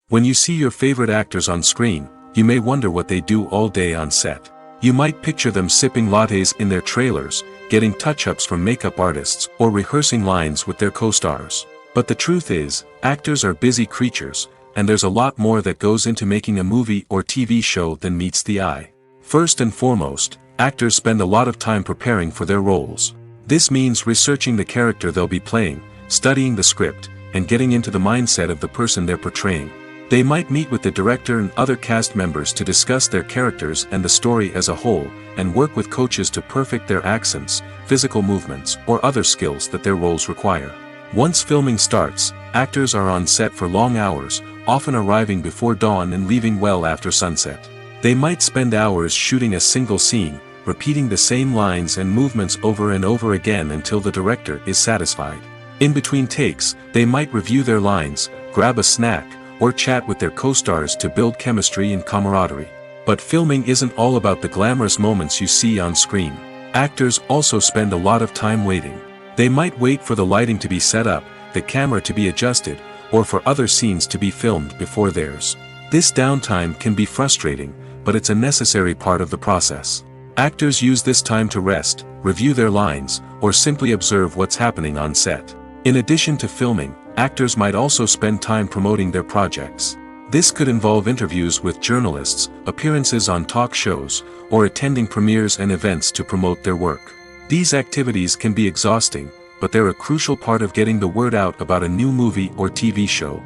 When you see your favorite actors on screen, you may wonder what they do all day on set. You might picture them sipping lattes in their trailers, getting touch-ups from makeup artists, or rehearsing lines with their co-stars. But the truth is, actors are busy creatures, and there's a lot more that goes into making a movie or TV show than meets the eye. First and foremost, actors spend a lot of time preparing for their roles. This means researching the character they'll be playing, studying the script, and getting into the mindset of the person they're portraying. They might meet with the director and other cast members to discuss their characters and the story as a whole, and work with coaches to perfect their accents, physical movements, or other skills that their roles require. Once filming starts, actors are on set for long hours, often arriving before dawn and leaving well after sunset. They might spend hours shooting a single scene, repeating the same lines and movements over and over again until the director is satisfied. In between takes, they might review their lines, grab a snack, or chat with their co-stars to build chemistry and camaraderie. But filming isn't all about the glamorous moments you see on screen. Actors also spend a lot of time waiting. They might wait for the lighting to be set up, the camera to be adjusted, or for other scenes to be filmed before theirs. This downtime can be frustrating, but it's a necessary part of the process. Actors use this time to rest, review their lines, or simply observe what's happening on set. In addition to filming, actors might also spend time promoting their projects. This could involve interviews with journalists, appearances on talk shows, or attending premieres and events to promote their work. These activities can be exhausting, but they're a crucial part of getting the word out about a new movie or TV show.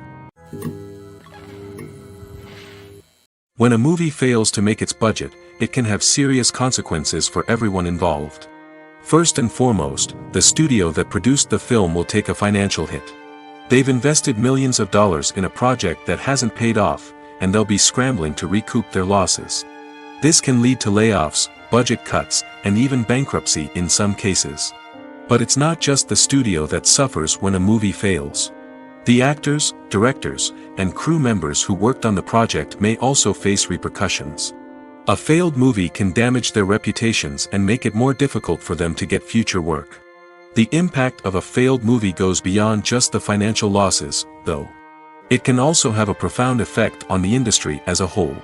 When a movie fails to make its budget, it can have serious consequences for everyone involved. First and foremost, the studio that produced the film will take a financial hit. They've invested millions of dollars in a project that hasn't paid off, and they'll be scrambling to recoup their losses. This can lead to layoffs, budget cuts, and even bankruptcy in some cases. But it's not just the studio that suffers when a movie fails. The actors, directors, and crew members who worked on the project may also face repercussions. A failed movie can damage their reputations and make it more difficult for them to get future work. The impact of a failed movie goes beyond just the financial losses, though. It can also have a profound effect on the industry as a whole.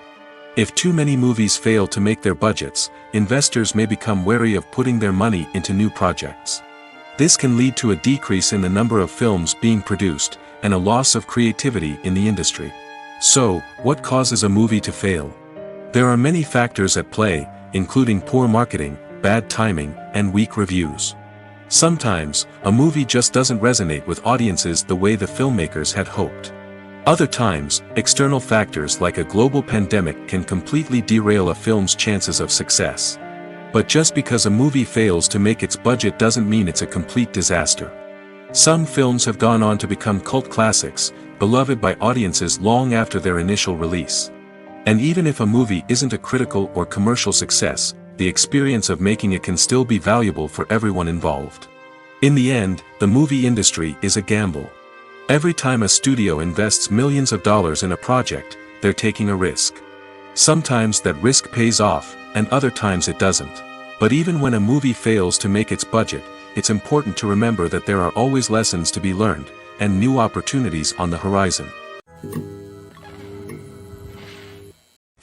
If too many movies fail to make their budgets, investors may become wary of putting their money into new projects. This can lead to a decrease in the number of films being produced, and a loss of creativity in the industry. So, what causes a movie to fail? There are many factors at play, including poor marketing, bad timing, and weak reviews. Sometimes, a movie just doesn't resonate with audiences the way the filmmakers had hoped. Other times, external factors like a global pandemic can completely derail a film's chances of success. But just because a movie fails to make its budget doesn't mean it's a complete disaster. Some films have gone on to become cult classics, beloved by audiences long after their initial release. And even if a movie isn't a critical or commercial success, the experience of making it can still be valuable for everyone involved. In the end, the movie industry is a gamble. Every time a studio invests millions of dollars in a project, they're taking a risk. Sometimes that risk pays off, and other times it doesn't. But even when a movie fails to make its budget, it's important to remember that there are always lessons to be learned, and new opportunities on the horizon.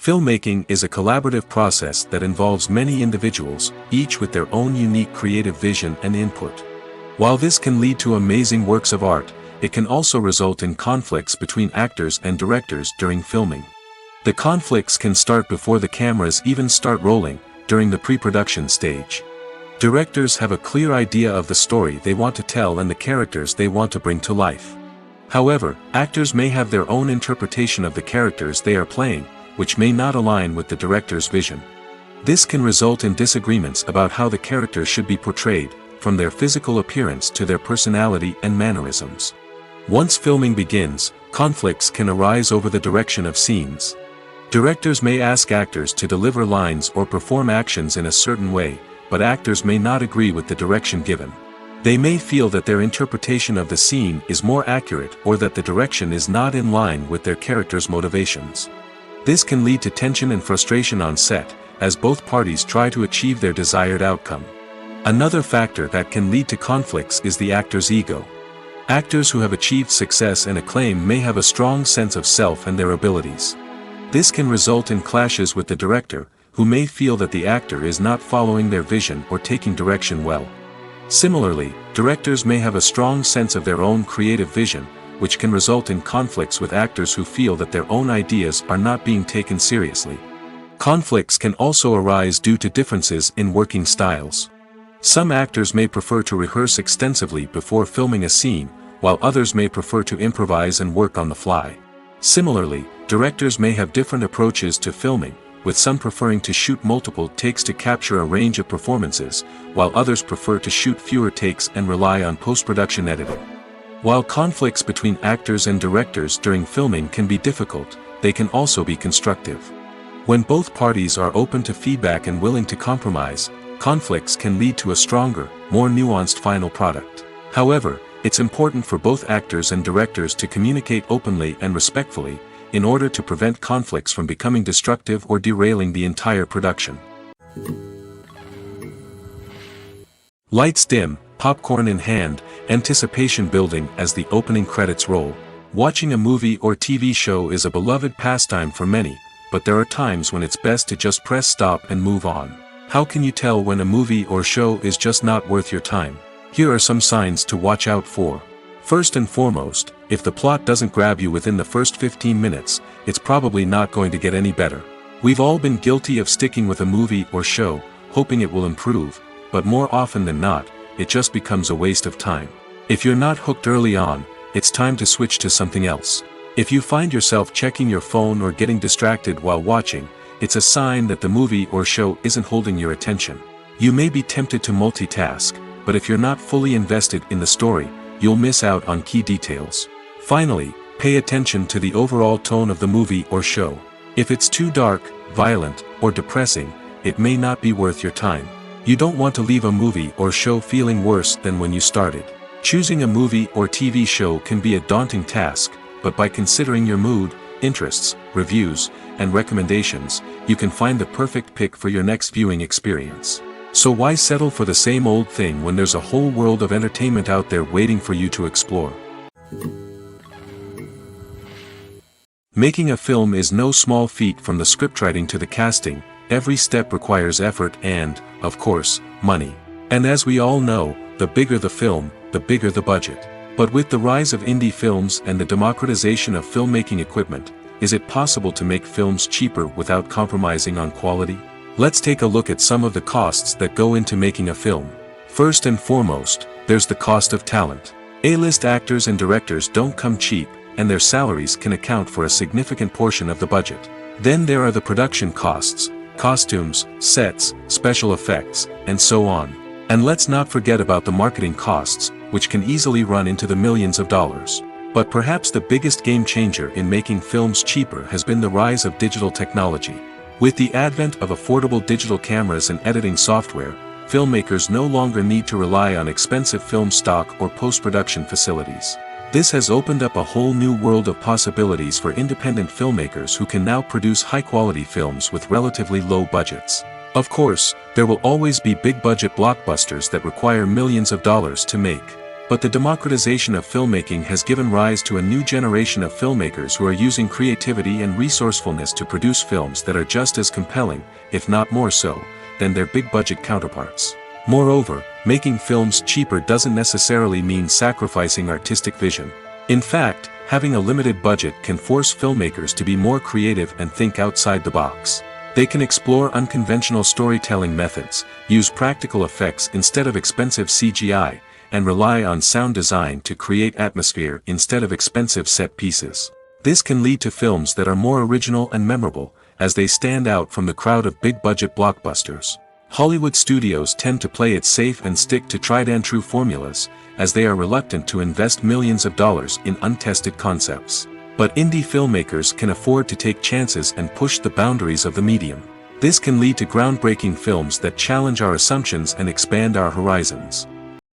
Filmmaking is a collaborative process that involves many individuals, each with their own unique creative vision and input. While this can lead to amazing works of art, it can also result in conflicts between actors and directors during filming. The conflicts can start before the cameras even start rolling, during the pre-production stage. Directors have a clear idea of the story they want to tell and the characters they want to bring to life. However, actors may have their own interpretation of the characters they are playing, which may not align with the director's vision. This can result in disagreements about how the characters should be portrayed, from their physical appearance to their personality and mannerisms. Once filming begins, conflicts can arise over the direction of scenes. Directors may ask actors to deliver lines or perform actions in a certain way, but actors may not agree with the direction given. They may feel that their interpretation of the scene is more accurate or that the direction is not in line with their character's motivations. This can lead to tension and frustration on set, as both parties try to achieve their desired outcome. Another factor that can lead to conflicts is the actor's ego. Actors who have achieved success and acclaim may have a strong sense of self and their abilities. This can result in clashes with the director, who may feel that the actor is not following their vision or taking direction well. Similarly, directors may have a strong sense of their own creative vision, which can result in conflicts with actors who feel that their own ideas are not being taken seriously. Conflicts can also arise due to differences in working styles. Some actors may prefer to rehearse extensively before filming a scene, while others may prefer to improvise and work on the fly. Similarly, directors may have different approaches to filming, with some preferring to shoot multiple takes to capture a range of performances, while others prefer to shoot fewer takes and rely on post-production editing. While conflicts between actors and directors during filming can be difficult, they can also be constructive. When both parties are open to feedback and willing to compromise, conflicts can lead to a stronger, more nuanced final product. However, it's important for both actors and directors to communicate openly and respectfully, in order to prevent conflicts from becoming destructive or derailing the entire production. Lights dim, popcorn in hand, anticipation building as the opening credits roll. Watching a movie or TV show is a beloved pastime for many, but there are times when it's best to just press stop and move on. How can you tell when a movie or show is just not worth your time? Here are some signs to watch out for. First and foremost, if the plot doesn't grab you within the first 15 minutes, it's probably not going to get any better. We've all been guilty of sticking with a movie or show, hoping it will improve, but more often than not, it just becomes a waste of time. If you're not hooked early on, it's time to switch to something else. If you find yourself checking your phone or getting distracted while watching, it's a sign that the movie or show isn't holding your attention. You may be tempted to multitask, but if you're not fully invested in the story, you'll miss out on key details. Finally, pay attention to the overall tone of the movie or show. If it's too dark, violent, or depressing, it may not be worth your time. You don't want to leave a movie or show feeling worse than when you started. Choosing a movie or TV show can be a daunting task, but by considering your mood, interests, reviews, and recommendations, you can find the perfect pick for your next viewing experience. So why settle for the same old thing when there's a whole world of entertainment out there waiting for you to explore? Making a film is no small feat. From the scriptwriting to the casting, every step requires effort and, of course, money. And as we all know, the bigger the film, the bigger the budget. But with the rise of indie films and the democratization of filmmaking equipment, is it possible to make films cheaper without compromising on quality? Let's take a look at some of the costs that go into making a film. First and foremost, there's the cost of talent. A-list actors and directors don't come cheap, and their salaries can account for a significant portion of the budget. Then there are the production costs, costumes, sets, special effects, and so on. And let's not forget about the marketing costs, which can easily run into the millions of dollars. But perhaps the biggest game changer in making films cheaper has been the rise of digital technology. With the advent of affordable digital cameras and editing software, filmmakers no longer need to rely on expensive film stock or post-production facilities. This has opened up a whole new world of possibilities for independent filmmakers who can now produce high-quality films with relatively low budgets. Of course, there will always be big-budget blockbusters that require millions of dollars to make. But the democratization of filmmaking has given rise to a new generation of filmmakers who are using creativity and resourcefulness to produce films that are just as compelling, if not more so, than their big-budget counterparts. Moreover, making films cheaper doesn't necessarily mean sacrificing artistic vision. In fact, having a limited budget can force filmmakers to be more creative and think outside the box. They can explore unconventional storytelling methods, use practical effects instead of expensive CGI, and rely on sound design to create atmosphere instead of expensive set pieces. This can lead to films that are more original and memorable, as they stand out from the crowd of big-budget blockbusters. Hollywood studios tend to play it safe and stick to tried-and-true formulas, as they are reluctant to invest millions of dollars in untested concepts. But indie filmmakers can afford to take chances and push the boundaries of the medium. This can lead to groundbreaking films that challenge our assumptions and expand our horizons.